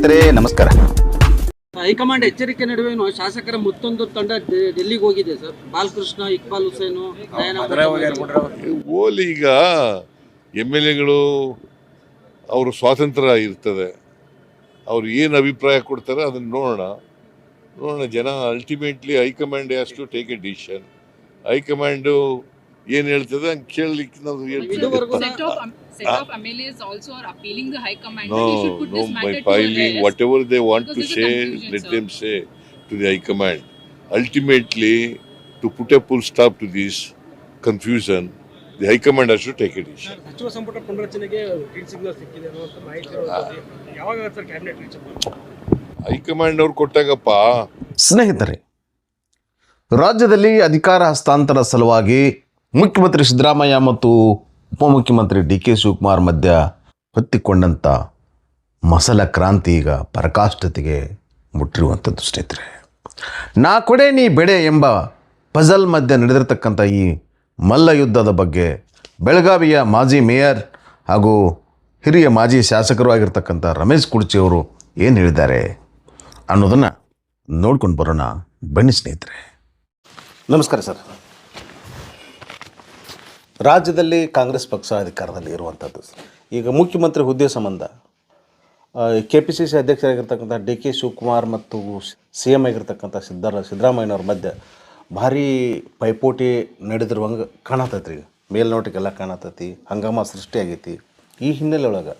ಸ್ನೇಹಿತರೆ ನಮಸ್ಕಾರ. ಹೈಕಮಾಂಡ್ ಎಚ್ಚರಿಕೆ ನಡುವೆನೂ ಶಾಸಕರ ಮತ್ತೊಂದು ತಂಡ ಡೆಲ್ಲಿಗೆ ಹೋಗಿದೆ ಸರ್. ಬಾಲಕೃಷ್ಣ, ಇಕ್ಬಾಲ್ ಹುಸೇನು, ಈಗ MLAಗಳು ಅವರು ಸ್ವಾತಂತ್ರ್ಯ ಇರ್ತದೆ, ಅವ್ರು ಏನು ಅಭಿಪ್ರಾಯ ಕೊಡ್ತಾರೆ ಅದನ್ನು ನೋಡೋಣ. ಜನ ultimately high command has to take a decision. High command ಏನು ಹೇಳ್ತದೆ ಹಂಗೆ ಕೇಳಲಿಕ್ಕೆ ನಾವು ಹೇಳ್ತೀವಿ. Set of MLAs also are appealing the High Command. No, by filing whatever they want to say, let them say to the High Command. Ultimately, to put a full stop to this confusion, the High Command has to take a decision. ಸಚಿವ ಸಂಪುಟ ಪುನರಚನೆಗೆ green signal ಸಿಕ್ಕಿದೆ ಅನ್ನುವಂತ ಮಾಹಿತಿ ಯಾವಾಗ sir cabinet reach high command ಅವ್ರು ಕೊಟ್ಟಾಗಪ್ಪ. ಸ್ನೇಹಿತರೆ, ರಾಜ್ಯದಲ್ಲಿ ಅಧಿಕಾರ ಹಸ್ತಾಂತರ ಸಲುವಾಗಿ ಮುಖ್ಯಮಂತ್ರಿ ಸಿದ್ದರಾಮಯ್ಯ ಮತ್ತು ಉಪಮುಖ್ಯಮಂತ್ರಿ DK ಶಿವಕುಮಾರ್ ಮಧ್ಯ ಹೊತ್ತಿಕೊಂಡಂಥ ಮಸಲ ಕ್ರಾಂತಿ ಈಗ ಪರಾಕಾಷ್ಠತೆಗೆ ಮುಟ್ಟಿರುವಂಥದ್ದು. ಸ್ನೇಹಿತರೆ, ನಾ ಕೊಡೆ ನೀ ಬೆಡೆ ಎಂಬ ಪಜಲ್ ಮಧ್ಯೆ ನಡೆದಿರತಕ್ಕಂಥ ಈ ಮಲ್ಲ ಯುದ್ಧದ ಬಗ್ಗೆ ಬೆಳಗಾವಿಯ ಮಾಜಿ ಮೇಯರ್ ಹಾಗೂ ಹಿರಿಯ ಮಾಜಿ ಶಾಸಕರು ಆಗಿರ್ತಕ್ಕಂಥ ರಮೇಶ್ ಕುರ್ಚಿ ಅವರು ಏನು ಹೇಳಿದ್ದಾರೆ ಅನ್ನೋದನ್ನು ನೋಡ್ಕೊಂಡು ಬರೋಣ ಬನ್ನಿ ಸ್ನೇಹಿತರೆ. ನಮಸ್ಕಾರ ಸರ್. ರಾಜ್ಯದಲ್ಲಿ ಕಾಂಗ್ರೆಸ್ ಪಕ್ಷ ಅಧಿಕಾರದಲ್ಲಿ ಇರುವಂಥದ್ದು. ಈಗ ಮುಖ್ಯಮಂತ್ರಿ ಹುದ್ದೆ ಸಂಬಂಧ KPCC ಅಧ್ಯಕ್ಷರಾಗಿರ್ತಕ್ಕಂಥ DK ಶಿವಕುಮಾರ್ ಮತ್ತು CM ಆಗಿರ್ತಕ್ಕಂಥ ಸಿದ್ದರಾಮಯ್ಯನವ್ರ ಮಧ್ಯೆ ಭಾರೀ ಪೈಪೋಟಿ ನಡೆದಿರುವಂಗೆ ಕಾಣತೈತಿ. ಈಗ ಮೇಲ್ನೋಟಕ್ಕೆಲ್ಲ ಕಾಣತೈತಿ, ಹಂಗಾಮ ಸೃಷ್ಟಿಯಾಗೈತಿ. ಈ ಹಿನ್ನೆಲೆ ಒಳಗೆ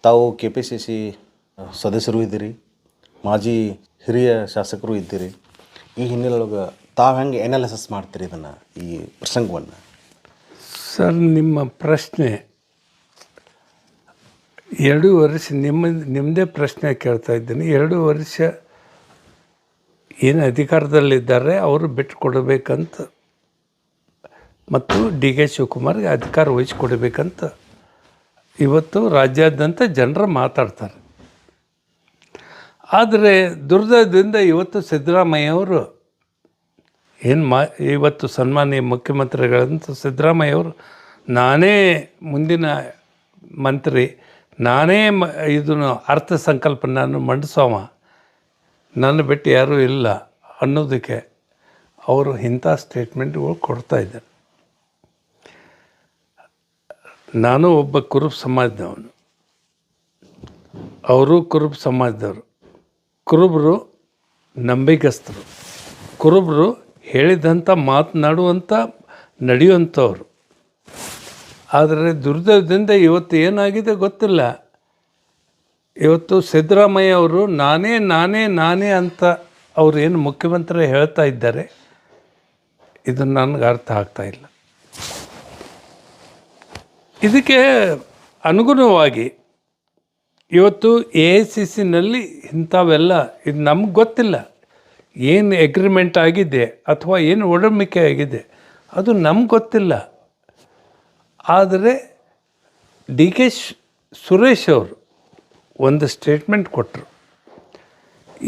ತಾವು KPCC ಸದಸ್ಯರು ಇದ್ದೀರಿ, ಮಾಜಿ ಹಿರಿಯ ಶಾಸಕರು ಇದ್ದೀರಿ. ಈ ಹಿನ್ನೆಲೆ ಒಳಗೆ ತಾವು ಹೆಂಗೆ ಅನಾಲಿಸಿಸ್ ಮಾಡ್ತೀರಿ ಇದನ್ನು, ಈ ಪ್ರಸಂಗವನ್ನು? ಸರ್, ನಿಮ್ಮ ಪ್ರಶ್ನೆ 2 ವರ್ಷ ನಿಮ್ಮದೇ ಪ್ರಶ್ನೆ ಕೇಳ್ತಾ ಇದ್ದೀನಿ. 2 ವರ್ಷ ಏನು ಅಧಿಕಾರದಲ್ಲಿದ್ದಾರೆ ಅವರು ಬಿಟ್ಟು ಕೊಡಬೇಕಂತ ಮತ್ತು DK ಶಿವಕುಮಾರ್ಗೆ ಅಧಿಕಾರ ವಹಿಸಿಕೊಡಬೇಕಂತ ಇವತ್ತು ರಾಜ್ಯಾದ್ಯಂತ ಜನರು ಮಾತಾಡ್ತಾರೆ. ಆದರೆ ದುರ್ದೈವದಿಂದ ಇವತ್ತು ಸಿದ್ದರಾಮಯ್ಯವರು ಇವತ್ತು ಸನ್ಮಾನ್ಯ ಮುಖ್ಯಮಂತ್ರಿಗಳಂತ ಸಿದ್ದರಾಮಯ್ಯವರು ನಾನೇ ಮುಂದಿನ ಮಂತ್ರಿ, ನಾನೇ ಇದನ್ನು ಅರ್ಥ ಸಂಕಲ್ಪ ನಾನು ಮಂಡಿಸೋವ, ನನ್ನ ಬಿಟ್ಟು ಯಾರೂ ಇಲ್ಲ ಅನ್ನೋದಕ್ಕೆ ಅವರು ಇಂಥ ಸ್ಟೇಟ್ಮೆಂಟ್ಗಳು ಕೊಡ್ತಾಯಿದ್ದಾರೆ. ನಾನು ಒಬ್ಬ ಕುರುಬ ಸಮಾಜದವನು, ಅವರು ಕುರುಬ ಸಮಾಜದವರು. ಕುರುಬರು ನಂಬಿಗಸ್ತರು, ಕುರುಬರು ಹೇಳಿದಂಥ ಮಾತನಾಡುವಂಥ ನಡೆಯುವಂಥವ್ರು. ಆದರೆ ದುರ್ದೈವದಿಂದ ಇವತ್ತು ಏನಾಗಿದೆ ಗೊತ್ತಿಲ್ಲ. ಇವತ್ತು ಸಿದ್ದರಾಮಯ್ಯ ಅವರು ನಾನೇ ಅಂತ ಅವರು ಏನು ಮುಖ್ಯಮಂತ್ರಿ ಹೇಳ್ತಾ ಇದ್ದಾರೆ, ಇದು ನನಗೆ ಅರ್ಥ ಆಗ್ತಾಯಿಲ್ಲ. ಇದಕ್ಕೆ ಅನುಗುಣವಾಗಿ ಇವತ್ತು AICCನಲ್ಲಿ ಇಂಥವೆಲ್ಲ ಇದು ನಮ್ಗೆ ಗೊತ್ತಿಲ್ಲ. ಏನು ಎಗ್ರಿಮೆಂಟ್ ಆಗಿದೆ ಅಥವಾ ಏನು ಒಡಂಬಡಿಕೆ ಆಗಿದೆ ಅದು ನಮ್ಗೆ ಗೊತ್ತಿಲ್ಲ. ಆದರೆ DK ಸುರೇಶ್ ಅವರು ಒಂದು ಸ್ಟೇಟ್ಮೆಂಟ್ ಕೊಟ್ಟರು.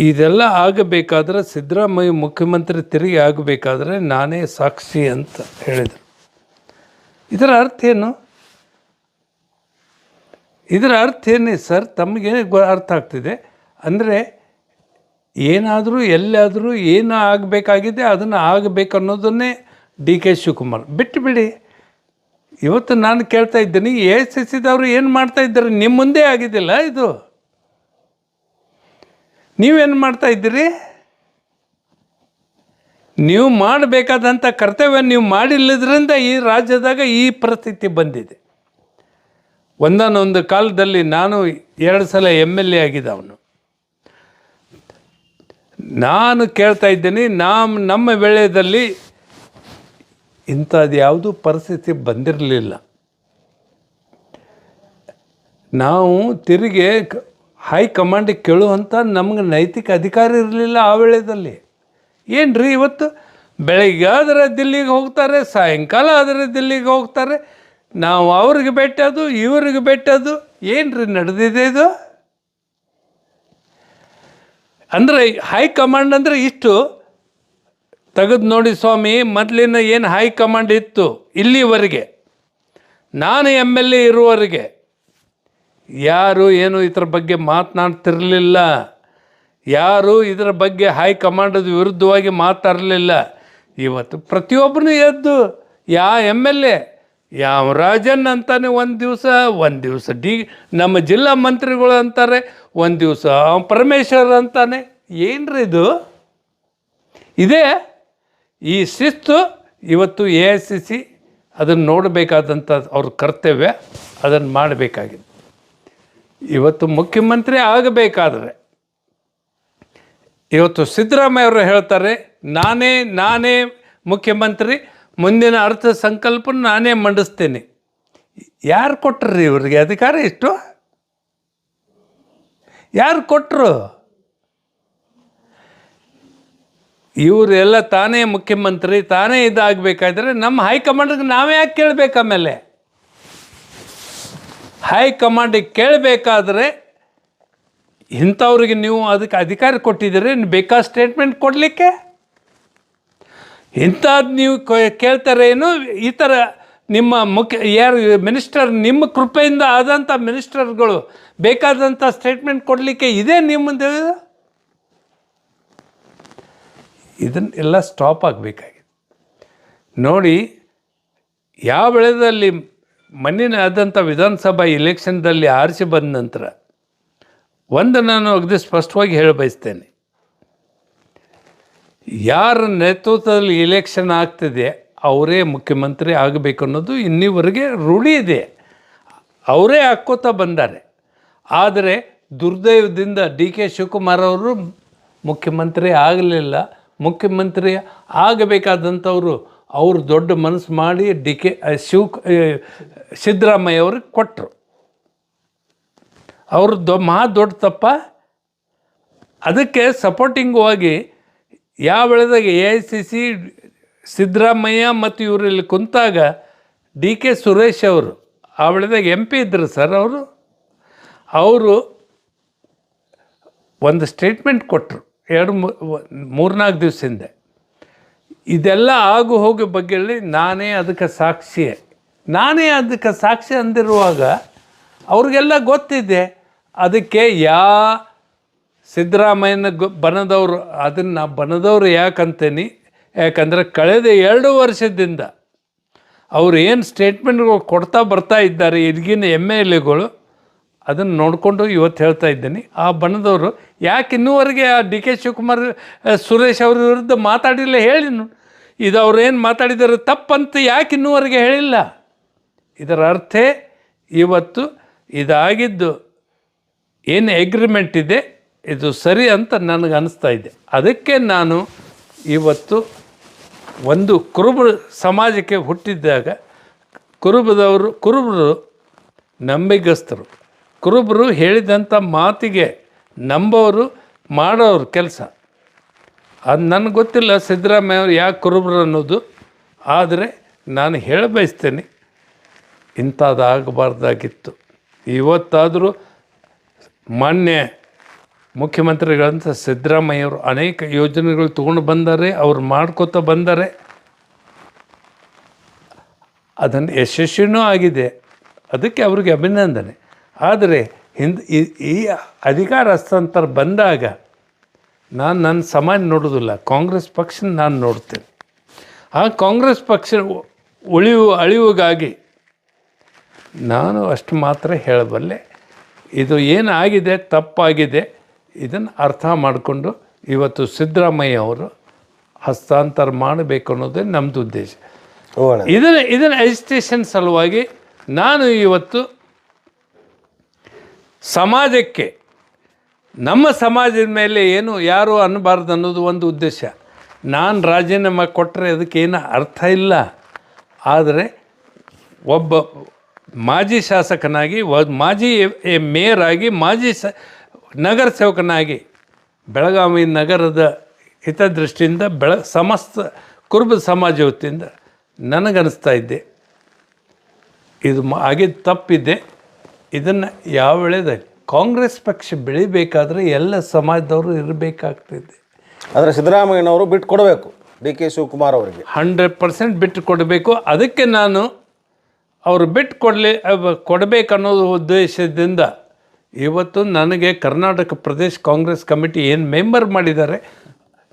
ಇದೆಲ್ಲ ಆಗಬೇಕಾದ್ರೆ ಸಿದ್ದರಾಮಯ್ಯ ಮುಖ್ಯಮಂತ್ರಿ ತಿರುಗಿ ಆಗಬೇಕಾದ್ರೆ ನಾನೇ ಸಾಕ್ಷಿ ಅಂತ ಹೇಳಿದರು. ಇದರ ಅರ್ಥ ಏನು? ಇದರ ಅರ್ಥ ಏನೇ ಸರ್? ತಮಗೆ ಅರ್ಥ ಆಗ್ತಿದೆ ಅಂದರೆ ಏನಾದರೂ ಎಲ್ಲಾದರೂ ಏನು ಆಗಬೇಕಾಗಿದೆ ಅದನ್ನು ಆಗಬೇಕು ಅನ್ನೋದನ್ನೇ DK ಶಿವಕುಮಾರ್ ಬಿಟ್ಟು ಬಿಡಿ. ಇವತ್ತು ನಾನು ಕೇಳ್ತಾ ಇದ್ದೀನಿ, AICCದವರು ಏನು ಮಾಡ್ತಾ ಇದ್ದಾರೆ? ನಿಮ್ಮ ಮುಂದೆ ಆಗಿದ್ದಿಲ್ಲ ಇದು, ನೀವೇನು ಮಾಡ್ತಾ ಇದ್ದೀರಿ? ನೀವು ಮಾಡಬೇಕಾದಂಥ ಕರ್ತವ್ಯ ನೀವು ಮಾಡಿಲ್ಲದ್ರಿಂದ ಈ ರಾಜ್ಯದಾಗ ಈ ಪರಿಸ್ಥಿತಿ ಬಂದಿದೆ. ಒಂದಾನೊಂದು ಕಾಲದಲ್ಲಿ ನಾನು 2 ಸಲ MLA ಆಗಿದ್ದವನು. ನಾನು ಕೇಳ್ತಾ ಇದ್ದೀನಿ, ನಮ್ಮ ವೇಳೆಯಲ್ಲಿ ಇಂಥದ್ದು ಯಾವುದೂ ಪರಿಸ್ಥಿತಿ ಬಂದಿರಲಿಲ್ಲ. ನಾವು ತಿರುಗಿ ಹೈಕಮಾಂಡಿಗೆ ಕೇಳುವಂಥ ನಮಗೆ ನೈತಿಕ ಅಧಿಕಾರ ಇರಲಿಲ್ಲ ಆ ವೇಳೆಯಲ್ಲಿ. ಏನು ರೀ, ಇವತ್ತು ಬೆಳಗ್ಗೆ ಆದರೆ ದಿಲ್ಲಿಗೆ ಹೋಗ್ತಾರೆ, ಸಾಯಂಕಾಲ ಆದರೆ ದಿಲ್ಲಿಗೆ ಹೋಗ್ತಾರೆ. ನಾವು ಅವ್ರಿಗೆ ಭೇಟೋದು, ಇವ್ರಿಗೆ ಭೇಟೋದು. ಏನು ರೀ ನಡೆದಿದೆ ಇದು? ಅಂದರೆ ಹೈಕಮಾಂಡ್ ಅಂದರೆ ಇಷ್ಟು ತೆಗೆದು ನೋಡಿ ಸ್ವಾಮಿ. ಮೊದಲಿನ ಏನು ಹೈಕಮಾಂಡ್ ಇತ್ತು ಇಲ್ಲಿವರೆಗೆ, ನಾನು MLA ಇರುವವರೆಗೆ ಯಾರು ಏನು ಇದ್ರ ಬಗ್ಗೆ ಮಾತನಾಡ್ತಿರಲಿಲ್ಲ, ಯಾರು ಇದರ ಬಗ್ಗೆ ಹೈಕಮಾಂಡದ ವಿರುದ್ಧವಾಗಿ ಮಾತಾಡಲಿಲ್ಲ. ಇವತ್ತು ಪ್ರತಿಯೊಬ್ಬನು ಎದ್ದು ಎಮ್ ಎಲ್ ಎ ಯಾವ ರಾಜನ್ ಅಂತಾನೆ ಒಂದು ದಿವಸ ನಮ್ಮ ಜಿಲ್ಲಾ ಮಂತ್ರಿಗಳು ಅಂತಾರೆ, ಒಂದು ದಿವಸ ಪರಮೇಶ್ವರ್ ಅಂತಾನೆ. ಏನ್ರಿ ಇದು? ಇದೇ ಈ ಶಿಸ್ತು ಇವತ್ತು AICC ಅದನ್ನು ನೋಡಬೇಕಾದಂಥ ಅವ್ರ ಕರ್ತವ್ಯ, ಅದನ್ನು ಮಾಡಬೇಕಾಗಿದೆ. ಇವತ್ತು ಮುಖ್ಯಮಂತ್ರಿ ಆಗಬೇಕಾದ್ರೆ ಇವತ್ತು ಸಿದ್ದರಾಮಯ್ಯ ಅವರು ಹೇಳ್ತಾರೆ, ನಾನೇ ಮುಖ್ಯಮಂತ್ರಿ, ಮುಂದಿನ ಅರ್ಥ ಸಂಕಲ್ಪ ನಾನೇ ಮಂಡಿಸ್ತೇನೆ. ಯಾರು ಕೊಟ್ಟರು ಇವ್ರಿಗೆ ಅಧಿಕಾರ? ಇಷ್ಟು ಯಾರು ಕೊಟ್ಟರು? ಇವರೆಲ್ಲ ತಾನೇ ಮುಖ್ಯಮಂತ್ರಿ, ತಾನೇ ಇದಾಗಬೇಕಾದ್ರೆ ನಮ್ಮ ಹೈಕಮಾಂಡ್ಗೆ ನಾವೇ ಯಾಕೆ ಕೇಳಬೇಕು? ಆಮೇಲೆ ಹೈಕಮಾಂಡಿಗೆ ಕೇಳಬೇಕಾದ್ರೆ ಇಂಥವ್ರಿಗೆ ನೀವು ಅದಕ್ಕೆ ಅಧಿಕಾರ ಕೊಟ್ಟಿದ್ದೀರಿ, ಬೇಕಾದ ಸ್ಟೇಟ್ಮೆಂಟ್ ಕೊಡಲಿಕ್ಕೆ. ಇಂಥದ್ದು ನೀವು ಕೇಳ್ತಾರೆ ಏನು? ಈ ಥರ ನಿಮ್ಮ ಯಾರು ಮಿನಿಸ್ಟರ್, ನಿಮ್ಮ ಕೃಪೆಯಿಂದ ಆದಂಥ ಮಿನಿಸ್ಟರ್ಗಳು ಬೇಕಾದಂಥ ಸ್ಟೇಟ್ಮೆಂಟ್ ಕೊಡಲಿಕ್ಕೆ ಇದೇ ನಿಮ್ಮದು. ಇದನ್ನೆಲ್ಲ ಸ್ಟಾಪ್ ಆಗಬೇಕಾಗಿದೆ. ನೋಡಿ, ಯಾವ ವೇಳೆಯಲ್ಲಿ ಮಣ್ಣಿನ ಆದಂಥ ವಿಧಾನಸಭಾ ಇಲೆಕ್ಷನ್ದಲ್ಲಿ ಆರಿಸಿ ಬಂದ ನಂತರ ನಾನು ಅಗದಿ ಸ್ಪಷ್ಟವಾಗಿ ಹೇಳ ಬಯಸ್ತೇನೆ, ಯಾರ ನೇತೃತ್ವದಲ್ಲಿ ಇಲೆಕ್ಷನ್ ಆಗ್ತಿದೆ ಅವರೇ ಮುಖ್ಯಮಂತ್ರಿ ಆಗಬೇಕು ಅನ್ನೋದು ಇನ್ನೀವರೆಗೆ ರೂಢಿ ಇದೆ, ಅವರೇ ಹಾಕ್ಕೋತಾ ಬಂದಾರೆ. ಆದರೆ ದುರ್ದೈವದಿಂದ DK ಶಿವಕುಮಾರ್ ಅವರು ಮುಖ್ಯಮಂತ್ರಿ ಆಗಲಿಲ್ಲ. ಮುಖ್ಯಮಂತ್ರಿ ಆಗಬೇಕಾದಂಥವರು ಅವರು ದೊಡ್ಡ ಮನಸ್ಸು ಮಾಡಿ ಸಿದ್ದರಾಮಯ್ಯ ಅವ್ರಿಗೆ ಕೊಟ್ಟರು. ಅವರು ಮಹಾ ದೊಡ್ಡ ತಪ್ಪ. ಅದಕ್ಕೆ ಸಪೋರ್ಟಿಂಗವಾಗಿ ಯಾವ ವೇಳೆದಾಗ AICC ಸಿದ್ದರಾಮಯ್ಯ ಮತ್ತು ಇವರಲ್ಲಿ ಕುಂತಾಗ DK ಸುರೇಶ್ ಅವರು ಆ ವೇಳೆದಾಗ MP ಇದ್ದರು ಸರ್. ಅವರು ಒಂದು ಸ್ಟೇಟ್ಮೆಂಟ್ ಕೊಟ್ಟರು 3-4 ದಿವಸದಿಂದ. ಇದೆಲ್ಲ ಆಗು ಹೋಗೋ ಬಗ್ಗೆ ನಾನೇ ಅದಕ್ಕೆ ಸಾಕ್ಷಿ ಅಂದಿರುವಾಗ ಅವ್ರಿಗೆಲ್ಲ ಗೊತ್ತಿದೆ. ಅದಕ್ಕೆ ಸಿದ್ದರಾಮಯ್ಯನ ಬನದವರು, ಅದನ್ನು ಬನದವರು ಯಾಕಂತೇನೆ, ಯಾಕಂದರೆ ಕಳೆದ 2 ವರ್ಷದಿಂದ ಅವರು ಏನು ಸ್ಟೇಟ್ಮೆಂಟ್ಗಳು ಕೊಡ್ತಾ ಬರ್ತಾ ಇದ್ದಾರೆ ಈಗಿನ MLAಗಳು, ಅದನ್ನು ನೋಡಿಕೊಂಡು ಇವತ್ತು ಹೇಳ್ತಾ ಇದ್ದೀನಿ. ಆ ಬಣದವರು ಯಾಕೆ ಇನ್ನೂವರೆಗೆ ಆ DK ಶಿವಕುಮಾರ್ ಸುರೇಶ್ ಅವ್ರ ವಿರುದ್ಧ ಮಾತಾಡಿಲ್ಲ ಹೇಳಿ? ಇದು ಅವ್ರು ಏನು ಮಾತಾಡಿದ್ದಾರೆ ತಪ್ಪಂತ ಯಾಕೆ ಇನ್ನೂವರೆಗೆ ಹೇಳಿಲ್ಲ? ಇದರ ಅರ್ಥ ಇವತ್ತು ಇದಾಗಿದ್ದು ಏನು ಎಗ್ರಿಮೆಂಟ್ ಇದೆ ಇದು ಸರಿ ಅಂತ ನನಗೆ ಅನ್ನಿಸ್ತಾ ಇದೆ. ಅದಕ್ಕೆ ನಾನು ಇವತ್ತು ಒಂದು ಕುರುಬ ಸಮಾಜಕ್ಕೆ ಹುಟ್ಟಿದ್ದಾಗ ಕುರುಬರು ನಂಬಿಗಸ್ತರು, ಕುರುಬರು ಹೇಳಿದಂಥ ಮಾತಿಗೆ ನಂಬೋರು, ಮಾಡೋರು ಕೆಲಸ. ಅದು ನನಗೆ ಗೊತ್ತಿಲ್ಲ ಸಿದ್ದರಾಮಯ್ಯ ಅವರು ಯಾಕೆ ಕುರುಬರು ಅನ್ನೋದು. ಆದರೆ ನಾನು ಹೇಳ ಬಯಸ್ತೇನೆ, ಇಂಥದ್ದಾಗಬಾರ್ದಾಗಿತ್ತು. ಇವತ್ತಾದರೂ ಮಾನ್ಯ ಮುಖ್ಯಮಂತ್ರಿಗಳಂತ ಸಿದ್ದರಾಮಯ್ಯವರು ಅನೇಕ ಯೋಜನೆಗಳು ತೊಗೊಂಡು ಬಂದರೆ, ಅವ್ರು ಮಾಡ್ಕೋತಾ ಬಂದರೆ, ಅದನ್ನು ಯಶಸ್ವಿನೂ ಆಗಿದೆ. ಅದಕ್ಕೆ ಅವ್ರಿಗೆ ಅಭಿನಂದನೆ. ಆದರೆ ಈ ಅಧಿಕಾರ ಹಸ್ತಾಂತರ ಬಂದಾಗ ನಾನು ನನ್ನ ಸಮಾಜ ನೋಡೋದಿಲ್ಲ, ಕಾಂಗ್ರೆಸ್ ಪಕ್ಷ ನಾನು ನೋಡ್ತೇನೆ. ಆ ಕಾಂಗ್ರೆಸ್ ಪಕ್ಷ ಅಳಿವಿಗಾಗಿ ನಾನು ಅಷ್ಟು ಮಾತ್ರ ಹೇಳಬಲ್ಲೆ. ಇದು ಏನಾಗಿದೆ ತಪ್ಪಾಗಿದೆ, ಇದನ್ನು ಅರ್ಥ ಮಾಡಿಕೊಂಡು ಇವತ್ತು ಸಿದ್ದರಾಮಯ್ಯ ಅವರು ಹಸ್ತಾಂತರ ಮಾಡಬೇಕು ಅನ್ನೋದೇ ನಮ್ಮದು ಉದ್ದೇಶ. ಇದನ್ನು ಎಜಿಟೇಷನ್ ಸಲುವಾಗಿ ನಾನು ಇವತ್ತು ಸಮಾಜಕ್ಕೆ, ನಮ್ಮ ಸಮಾಜದ ಮೇಲೆ ಏನು ಯಾರು ಅನ್ನಬಾರ್ದು ಅನ್ನೋದು ಒಂದು ಉದ್ದೇಶ. ನಾನು ರಾಜೀನಾಮೆ ಕೊಟ್ಟರೆ ಅದಕ್ಕೇನು ಅರ್ಥ ಇಲ್ಲ. ಆದರೆ ಒಬ್ಬ ಮಾಜಿ ಶಾಸಕನಾಗಿ, ಮಾಜಿ ಮೇಯರ್ ಆಗಿ, ಮಾಜಿ ನಗರ ಸೇವಕನಾಗಿ ಬೆಳಗಾವಿ ನಗರದ ಹಿತದೃಷ್ಟಿಯಿಂದ ಸಮಸ್ತ ಕುರುಬ ಸಮಾಜ ವತಿಯಿಂದ ನನಗನ್ನಿಸ್ತಾ ಇದ್ದೆ ಇದು ಆಗಿದ್ದು ತಪ್ಪಿದೆ. ಇದನ್ನು ಯಾವ ವೇಳೆದಾಗ ಕಾಂಗ್ರೆಸ್ ಪಕ್ಷ ಬೆಳಿಬೇಕಾದ್ರೆ ಎಲ್ಲ ಸಮಾಜದವರು ಇರಬೇಕಾಗ್ತಿದೆ. ಆದರೆ ಸಿದ್ದರಾಮಯ್ಯನವರು ಬಿಟ್ಟು ಕೊಡಬೇಕು DK ಶಿವಕುಮಾರ್ ಅವರಿಗೆ 100% ಬಿಟ್ಟು ಕೊಡಬೇಕು. ಅದಕ್ಕೆ ನಾನು ಅವರು ಬಿಟ್ಟು ಕೊಡಬೇಕನ್ನೋದು ಉದ್ದೇಶದಿಂದ ಇವತ್ತು ನನಗೆ ಕರ್ನಾಟಕ ಪ್ರದೇಶ ಕಾಂಗ್ರೆಸ್ ಕಮಿಟಿ ಏನು ಮೆಂಬರ್ ಮಾಡಿದ್ದಾರೆ,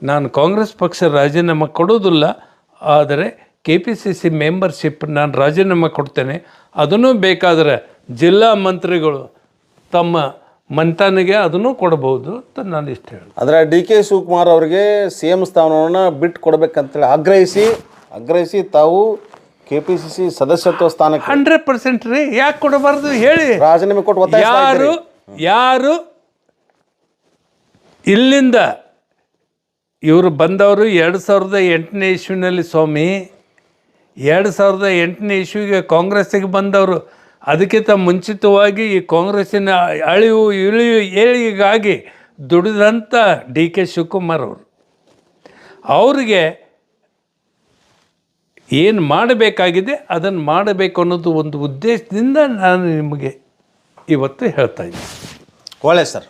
ನಾನು ಕಾಂಗ್ರೆಸ್ ಪಕ್ಷ ರಾಜೀನಾಮೆ ಕೊಡೋದಿಲ್ಲ, ಆದರೆ KPCC ಮೆಂಬರ್ಶಿಪ್ ನಾನು ರಾಜೀನಾಮೆ ಕೊಡ್ತೇನೆ. ಅದನ್ನು ಬೇಕಾದರೆ ಜಿಲ್ಲಾ ಮಂತ್ರಿಗಳು ತಮ್ಮ ಮಂತನಿಗೆ ಅದನ್ನು ಕೊಡಬಹುದು ಅಂತ ನಾನು ಇಷ್ಟ ಹೇಳಿ. ಅಂದರೆ DK ಶಿವಕುಮಾರ್ ಅವರಿಗೆ CM ಸ್ಥಾನವನ್ನು ಬಿಟ್ಟು ಕೊಡಬೇಕಂತೇಳಿ ಆಗ್ರಹಿಸಿ ತಾವು KPCC ಸದಸ್ಯತ್ವ ಸ್ಥಾನಕ್ಕೆ 100% ರೀ. ಯಾಕೆ ಕೊಡಬಾರ್ದು ಹೇಳಿ? ರಾಜೀನಾಮೆ ಕೊಟ್ಟು ಒತ್ತಾಯಿಸ್ತಾ ಇದ್ದೀರಿ. ಯಾರು ಇಲ್ಲಿಂದ ಇವರು ಬಂದವರು 2008ನೇ ಇಸ್ವಿನಲ್ಲಿ ಸ್ವಾಮಿ, 2008ನೇ ಇಸ್ವಿಗೆ ಕಾಂಗ್ರೆಸ್ಸಿಗೆ ಬಂದವರು. ಅದಕ್ಕಿಂತ ಮುಂಚಿತವಾಗಿ ಈ ಕಾಂಗ್ರೆಸ್ಸಿನ ಏಳಿಗೆಗಾಗಿ ದುಡಿದಂಥ DK ಶಿವಕುಮಾರ್ ಅವರು, ಅವರಿಗೆ ಏನು ಮಾಡಬೇಕಾಗಿದೆ ಅದನ್ನು ಮಾಡಬೇಕು ಅನ್ನೋದು ಒಂದು ಉದ್ದೇಶದಿಂದ ನಾನು ನಿಮಗೆ ಇವತ್ತು ಹೇಳ್ತಾ ಇದ್ದೀನಿ. ಒಳ್ಳೆ ಸರ್.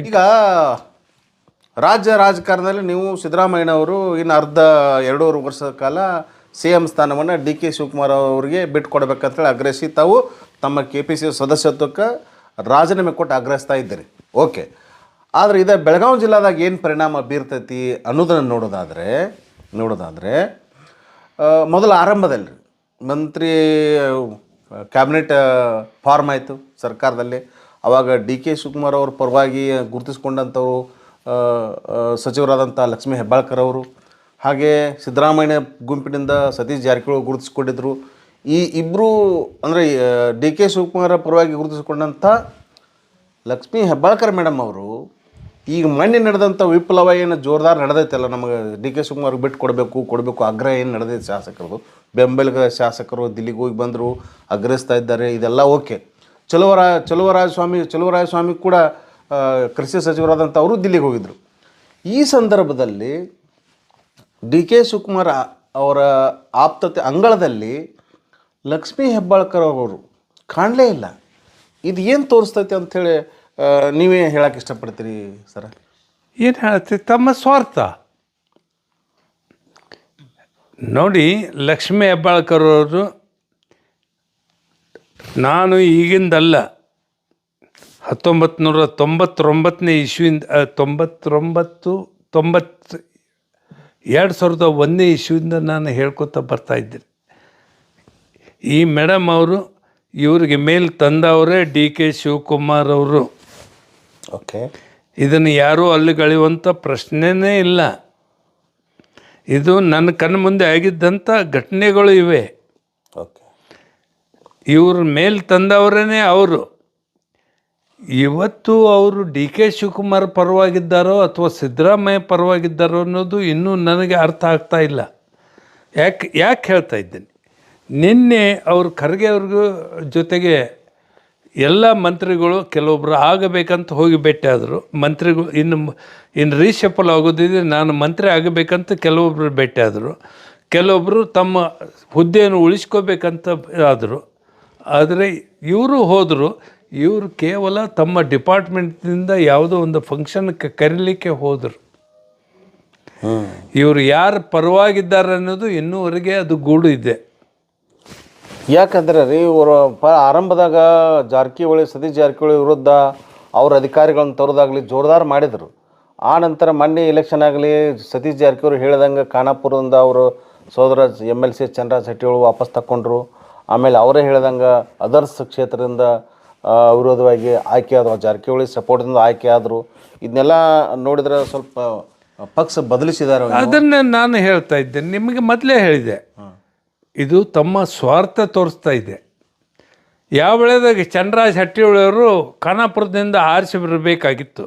ಈಗ ರಾಜ್ಯ ರಾಜಕಾರಣದಲ್ಲಿ ನೀವು ಸಿದ್ದರಾಮಯ್ಯನವರು ಇನ್ನು 2.5 ವರ್ಷದ ಕಾಲ CM ಸ್ಥಾನವನ್ನು DK ಶಿವಕುಮಾರ್ ಅವರಿಗೆ ಬಿಟ್ಟು ಕೊಡಬೇಕಂತೇಳಿ ಆಗ್ರಹಿಸಿ ತಾವು ತಮ್ಮ KPCC ಸದಸ್ಯತ್ವಕ್ಕೆ ರಾಜೀನಾಮೆ ಕೊಟ್ಟು ಆಗ್ರಹಿಸ್ತಾ ಇದ್ದೀರಿ. ಓಕೆ, ಆದರೆ ಇದು ಬೆಳಗಾವಿ ಜಿಲ್ಲಾದಾಗ ಏನು ಪರಿಣಾಮ ಬೀರ್ತೈತಿ ಅನ್ನೋದನ್ನು ನೋಡೋದಾದರೆ ಮೊದಲ ಆರಂಭದಲ್ಲಿ ಮಂತ್ರಿ ಕ್ಯಾಬಿನೆಟ್ ಫಾರ್ಮ್ ಆಯಿತು ಸರ್ಕಾರದಲ್ಲಿ. ಆವಾಗ DK ಶಿವಕುಮಾರ್ ಅವ್ರ ಪರವಾಗಿ ಗುರುತಿಸ್ಕೊಂಡಂಥವ್ರು ಸಚಿವರಾದಂಥ ಲಕ್ಷ್ಮೀ ಹೆಬ್ಬಾಳ್ಕರ್ ಅವರು, ಹಾಗೆ ಸಿದ್ದರಾಮಯ್ಯ ಗುಂಪಿನಿಂದ ಸತೀಶ್ ಜಾರಕಿಹೊಳಿ ಗುರುತಿಸ್ಕೊಂಡಿದ್ದರು. ಈ ಇಬ್ಬರು ಅಂದರೆ DK ಶಿವಕುಮಾರ್ ಪರವಾಗಿ ಗುರುತಿಸ್ಕೊಂಡಂಥ ಲಕ್ಷ್ಮೀ ಹೆಬ್ಬಾಳ್ಕರ್ ಮೇಡಮ್ ಅವರು ಈಗ ಮೊನ್ನೆ ನಡೆದಂಥ ವಿಪ್ಲವ ಏನು ಜೋರ್ದಾರ್ ನಡೆದೈತಲ್ಲ, ನಮಗೆ DK ಶಿವಕುಮಾರ್ಗೆ ಬಿಟ್ಟು ಕೊಡಬೇಕು ಆಗ್ರಹ ಏನು ನಡೆದೈತೆ ಶಾಸಕರದು, ಬೆಂಬಲಿಗ ಶಾಸಕರು ದಿಲ್ಲಿಗೆ ಹೋಗಿ ಬಂದರು, ಆಗ್ರಹಿಸ್ತಾ ಇದ್ದಾರೆ. ಇದೆಲ್ಲ ಓಕೆ. ಚಲುವರಾಯಸ್ವಾಮಿ ಕೂಡ ಕೃಷಿ ಸಚಿವರಾದಂಥ ಅವರು ದಿಲ್ಲಿಗೆ ಹೋಗಿದ್ದರು. ಈ ಸಂದರ್ಭದಲ್ಲಿ DK ಶಿವಕುಮಾರ್ ಅವರ ಆಪ್ತತೆ ಅಂಗಳದಲ್ಲಿ ಲಕ್ಷ್ಮೀ ಹೆಬ್ಬಾಳ್ಕರ್ ಅವರು ಕಾಣಲೇ ಇಲ್ಲ. ಇದು ಏನು ತೋರಿಸ್ತೈತೆ ಅಂಥೇಳಿ ನೀವೇ ಹೇಳಕ್ಕೆ ಇಷ್ಟಪಡ್ತೀರಿ ಸರ? ಏನು ಹೇಳ್ತೀವಿ, ತಮ್ಮ ಸ್ವಾರ್ಥ ನೋಡಿ. ಲಕ್ಷ್ಮೀ ಹೆಬ್ಬಾಳ್ಕರ್ ಅವರು ನಾನು ಈಗಿಂದಲ್ಲ 1999ನೇ ಇಸ್ವಿಯಿಂದ 2001ನೇ ಇಸ್ವಿಯಿಂದ ನಾನು ಹೇಳ್ಕೊತ ಬರ್ತಾಯಿದ್ದೀನಿ. ಈ ಮೇಡಮ್ ಅವರು ಇವ್ರಿಗೆ ಮೇಲೆ ತಂದವರೇ DK ಶಿವಕುಮಾರ್ ಅವರು. ಓಕೆ, ಇದನ್ನು ಯಾರೂ ಅಲ್ಲಿಗಳೆಯುವಂಥ ಪ್ರಶ್ನೆನೇ ಇಲ್ಲ. ಇದು ನನ್ನ ಕಣ್ಣು ಮುಂದೆ ಆಗಿದ್ದಂಥ ಘಟನೆಗಳು ಇವೆ. ಓಕೆ, ಇವ್ರ ಮೇಲೆ ತಂದವರೇ ಅವರು. ಇವತ್ತು ಅವರು DK ಶಿವಕುಮಾರ್ ಪರವಾಗಿದ್ದಾರೋ ಅಥವಾ ಸಿದ್ದರಾಮಯ್ಯ ಪರವಾಗಿದ್ದಾರೋ ಅನ್ನೋದು ಇನ್ನೂ ನನಗೆ ಅರ್ಥ ಆಗ್ತಾ ಇಲ್ಲ. ಯಾಕೆ ಹೇಳ್ತಾ ಇದ್ದೀನಿ, ನಿನ್ನೆ ಅವರು ಖರ್ಗೆ ಅವ್ರಿಗೂ ಜೊತೆಗೆ ಎಲ್ಲ ಮಂತ್ರಿಗಳು ಕೆಲವೊಬ್ಬರು ಆಗಬೇಕಂತ ಹೋಗಿ ಭೇಟಿಯಾದರು. ಮಂತ್ರಿಗಳು ಇನ್ನು ರೀಶಫಲ್ ಆಗೋದಿದೆ, ನಾನು ಮಂತ್ರಿ ಆಗಬೇಕಂತ ಕೆಲವೊಬ್ಬರು ಭೇಟಿಯಾದರು. ಕೆಲವೊಬ್ಬರು ತಮ್ಮ ಹುದ್ದೆಯನ್ನು ಉಳಿಸ್ಕೋಬೇಕಂತ ಆದರು. ಆದರೆ ಇವರು ಹೋದರು. ಇವರು ಕೇವಲ ತಮ್ಮ ಡಿಪಾರ್ಟ್ಮೆಂಟ್ನಿಂದ ಯಾವುದೋ ಒಂದು ಫಂಕ್ಷನ್ಗೆ ಕರೀಲಿಕ್ಕೆ ಹೋದರು. ಇವರು ಯಾರು ಪರವಾಗಿದ್ದಾರೆ ಅನ್ನೋದು ಇನ್ನೂವರೆಗೆ ಅದು ಗೂಡು ಇದೆ. ಯಾಕಂದರೆ ರೀ ಇವರು ಆರಂಭದಾಗ ಸತೀಶ್ ಜಾರಕಿಹೊಳಿ ವಿರುದ್ಧ ಅವ್ರ ಅಧಿಕಾರಿಗಳನ್ನ ತರೋದಾಗಲಿ ಜೋರ್ದಾರ್ ಮಾಡಿದರು. ಆ ನಂತರ ಮೊನ್ನೆ ಎಲೆಕ್ಷನ್ ಆಗಲಿ ಸತೀಶ್ ಜಾರಕಿಹೊಳಿ ಹೇಳಿದಂಗೆ ಖಾನಾಪುರದಿಂದ ಅವರು ಸೋದರ MLC ಚಂದ್ರರಾಜ್ ಶೆಟ್ಟಿಗಳು ವಾಪಸ್ ತಗೊಂಡ್ರು. ಆಮೇಲೆ ಅವರೇ ಹೇಳಿದಂಗೆ ಅದರ್ಸ್ ಕ್ಷೇತ್ರದಿಂದ ವಿರೋಧವಾಗಿ ಆಯ್ಕೆ ಆದರು, ಜಾರಕಿಹೊಳಿ ಸಪೋರ್ಟ್ದಿಂದ ಆಯ್ಕೆ ಆದರು. ಇದನ್ನೆಲ್ಲ ನೋಡಿದ್ರೆ ಸ್ವಲ್ಪ ಪಕ್ಷ ಬದಲಿಸಿದ್ದಾರೆ. ಅದನ್ನು ನಾನು ಹೇಳ್ತಾ ಇದ್ದೇನೆ, ನಿಮಗೆ ಮೊದಲೇ ಹೇಳಿದೆ, ಇದು ತಮ್ಮ ಸ್ವಾರ್ಥ ತೋರಿಸ್ತಾ ಇದೆ. ಯಾವ ವೇಳೆದಾಗ ಚಂದ್ರರಾಜ್ ಶೆಟ್ಟಿಯವರು ಖಾನಾಪುರದಿಂದ ಆರಿಸಿ ಬರಬೇಕಾಗಿತ್ತು,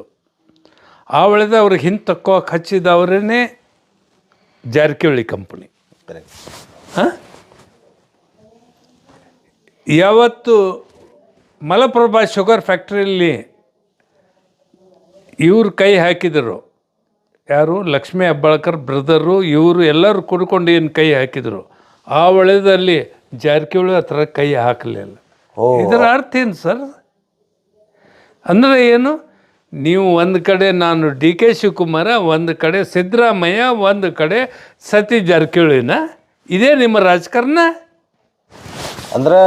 ಆ ವೇಳೆದ ಅವ್ರಿಗೆ ಹಿಂತಕ್ಕೋಕೆ ಹಚ್ಚಿದವರೇ ಜಾರಕಿಹೊಳಿ ಕಂಪನಿ. ಯಾವತ್ತು ಮಲಪ್ರಭಾ ಶುಗರ್ ಫ್ಯಾಕ್ಟ್ರಿಯಲ್ಲಿ ಇವರು ಕೈ ಹಾಕಿದರು, ಯಾರು ಲಕ್ಷ್ಮೀ ಹೆಬ್ಬಾಳ್ಕರ್ ಬ್ರದರು, ಇವರು ಎಲ್ಲರೂ ಕೂಡ್ಕೊಂಡು ಏನು ಕೈ ಹಾಕಿದರು, ಆ ವಲಯದಲ್ಲಿ ಜಾರಕಿಹೊಳಿ ಆ ಥರ ಕೈ ಹಾಕಲಿಲ್ಲ. ಇದರ ಅರ್ಥ ಏನು ಸರ್? ಅಂದರೆ ಏನು, ನೀವು ಒಂದು ಕಡೆ ನಾನು DK ಶಿವಕುಮಾರ, ಒಂದು ಕಡೆ ಸಿದ್ದರಾಮಯ್ಯ, ಒಂದು ಕಡೆ ಸತೀಶ್ ಜಾರಕಿಹೊಳಿನ, ಇದೇ ನಿಮ್ಮ ರಾಜಕಾರಣ? ಅಂದ್ರೆ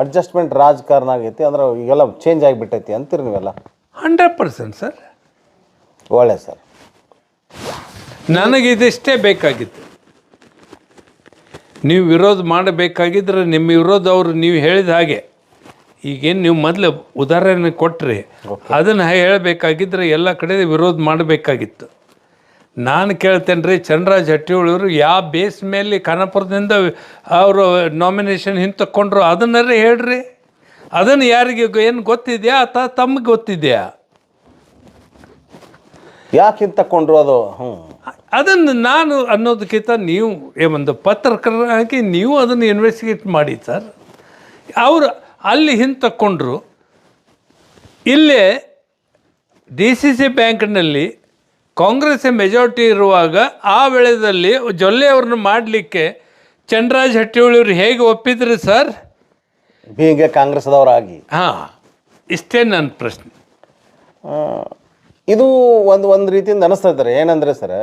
ಅಡ್ಜಸ್ಟ್ಮೆಂಟ್ ರಾಜಕಾರಣ ಆಗೈತಿ ಅಂದ್ರೆ ಈಗೆಲ್ಲ ಚೇಂಜ್ ಆಗಿಬಿಟ್ಟೈತಿ ಅಂತೀರಿ ನೀವೆಲ್ಲ? 100% ಸರ್. ಒಳ್ಳೆ ಸರ್. ನನಗೆ ಇದಿಷ್ಟೇ ಬೇಕಾಗಿತ್ತು. ನೀವು ವಿರೋಧ ಮಾಡಬೇಕಾಗಿದ್ರೆ ನಿಮ್ಮ ವಿರೋಧ ಅವರು ನೀವು ಹೇಳಿದ ಹಾಗೆ ಈಗೇನು ನೀವು ಮೊದಲು ಉದಾಹರಣೆ ಕೊಟ್ಟರೆ ಅದನ್ನು ಹೇಳಬೇಕಾಗಿದ್ದರೆ ಎಲ್ಲ ಕಡೆ ವಿರೋಧ ಮಾಡಬೇಕಾಗಿತ್ತು. ನಾನು ಕೇಳ್ತೇನೆ ರೀ, ಚಂದ್ರರಾಜ್ ಹಟ್ಟಿಯವರು ಯಾವ ಬೇಸ್ ಮೇಲೆ ಖಾನಾಪುರದಿಂದ ಅವರು ನಾಮಿನೇಷನ್ ಹಿಂತಕ್ಕೊಂಡ್ರು ಅದನ್ನರೇ ಹೇಳ್ರಿ. ಅದನ್ನು ಯಾರಿಗೆ ಏನು ಗೊತ್ತಿದೆಯಾ ಅಥವಾ ತಮಗೆ ಗೊತ್ತಿದೆಯಾ? ಯಾಕೆ ಹಿಂತಕೊಂಡ್ರು ಅದು? ಅದನ್ನು ನಾನು ಅನ್ನೋದಕ್ಕಿಂತ ನೀವು ಒಂದು ಪತ್ರಕರ್ತರಾಗಿ ನೀವು ಅದನ್ನು ಇನ್ವೆಸ್ಟಿಗೇಟ್ ಮಾಡಿ ಸರ್. ಅವರು ಅಲ್ಲಿ ಹಿಂತಕ್ಕೊಂಡ್ರು. ಇಲ್ಲೇ DCC ಬ್ಯಾಂಕ್ನಲ್ಲಿ ಕಾಂಗ್ರೆಸ್ ಮೆಜಾರಿಟಿ ಇರುವಾಗ ಆ ವೇಳೆಯಲ್ಲಿ ಜೊಲ್ಲೆಯವ್ರನ್ನ ಮಾಡಲಿಕ್ಕೆ ಚಂದ್ರರಾಜ್ ಹಟ್ಟಿಯವರು ಹೇಗೆ ಒಪ್ಪಿದ್ರಿ ಸರ್? ಹೀಗೆ ಕಾಂಗ್ರೆಸ್ದವರಾಗಿ. ಹಾಂ, ಇಷ್ಟೇ ನನ್ನ ಪ್ರಶ್ನೆ. ಇದು ಒಂದು ರೀತಿಯಿಂದ ಅನಿಸ್ತಾ ಇದ್ದಾರೆ. ಏನಂದರೆ ಸರ್,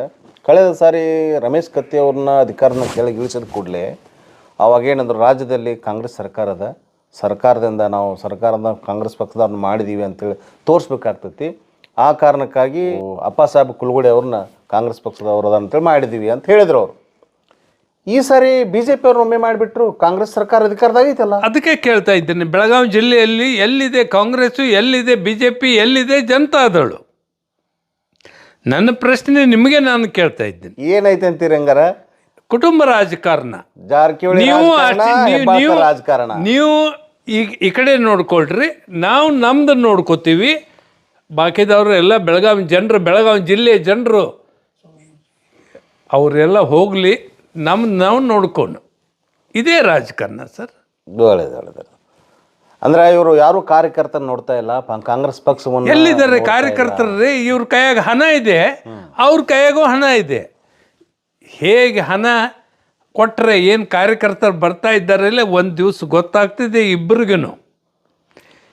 ಕಳೆದ ಸಾರಿ ರಮೇಶ್ ಕತ್ತಿ ಅವ್ರನ್ನ ಅಧಿಕಾರನ ಕೆಳಗೆ ಇಳಿಸಿದ ಕೂಡಲೇ ಅವಾಗ ಏನಂದ್ರು, ರಾಜ್ಯದಲ್ಲಿ ಕಾಂಗ್ರೆಸ್ ಸರ್ಕಾರದಿಂದ ನಾವು ಕಾಂಗ್ರೆಸ್ ಪಕ್ಷದವ್ರನ್ನ ಮಾಡಿದ್ದೀವಿ ಅಂತೇಳಿ ತೋರಿಸ್ಬೇಕಾಗ್ತೈತಿ. ಆ ಕಾರಣಕ್ಕಾಗಿ ಅಪ್ಪಾಸಾಹೇಬ್ ಕುಲಗೋಡಿ ಅವ್ರನ್ನ ಕಾಂಗ್ರೆಸ್ ಪಕ್ಷದವ್ರು ಅದ ಅಂತೇಳಿ ಮಾಡಿದ್ದೀವಿ ಅಂತ ಹೇಳಿದ್ರು ಅವರು. ಈ ಸಾರಿ BJP ಅವ್ರು ಒಮ್ಮೆ ಮಾಡಿಬಿಟ್ರು, ಕಾಂಗ್ರೆಸ್ ಸರ್ಕಾರ ಅಧಿಕಾರದಾಗೈತಲ್ಲ. ಅದಕ್ಕೆ ಕೇಳ್ತಾ ಇದ್ದೇನೆ, ಬೆಳಗಾವಿ ಜಿಲ್ಲೆಯಲ್ಲಿ ಎಲ್ಲಿದೆ ಕಾಂಗ್ರೆಸ್ಸು, ಎಲ್ಲಿದೆ BJP, ಎಲ್ಲಿದೆ ಜನತಾದಳು? ನನ್ನ ಪ್ರಶ್ನೆ ನಿಮಗೆ ನಾನು ಕೇಳ್ತಾ ಇದ್ದೀನಿ. ಏನೈತೆ ಅಂತೀರಿ ಹಂಗಾರ? ಕುಟುಂಬ ರಾಜಕಾರಣ. ಜಾರಕಿಹೊಳಿ ರಾಜಕಾರಣ. ನೀವು ಈ ಕಡೆ ನೋಡ್ಕೊಳ್ರಿ, ನಾವು ನಮ್ದು ನೋಡ್ಕೋತೀವಿ. ಬಾಕಿದವರು ಎಲ್ಲ ಬೆಳಗಾವಿ ಜಿಲ್ಲೆಯ ಜನರು ಅವರೆಲ್ಲ ಹೋಗಲಿ, ನಾವು ನೋಡ್ಕೊಂಡು ಇದೇ ರಾಜಕಾರಣ ಸರ್. ಒಳ್ಳೆಯದು. ಅಂದ್ರೆ ಇವರು ಯಾರು ಕಾರ್ಯಕರ್ತರು ನೋಡ್ತಾ ಇಲ್ಲ, ಕಾಂಗ್ರೆಸ್ ಪಕ್ಷವನ್ನು ಎಲ್ಲಿದ್ದಾರೆ ಕಾರ್ಯಕರ್ತರು? ಇವ್ರ ಕೈಯಾಗ ಹಣ ಇದೆ, ಅವ್ರ ಕೈಯಾಗೂ ಹಣ ಇದೆ. ಹೇಗೆ ಹಣ ಕೊಟ್ಟರೆ ಏನು ಕಾರ್ಯಕರ್ತರು ಬರ್ತಾ ಇದ್ದಾರಲ್ಲ, ಒಂದು ದಿವಸ ಗೊತ್ತಾಗ್ತಿದೆ ಇಬ್ಬರಿಗೂ.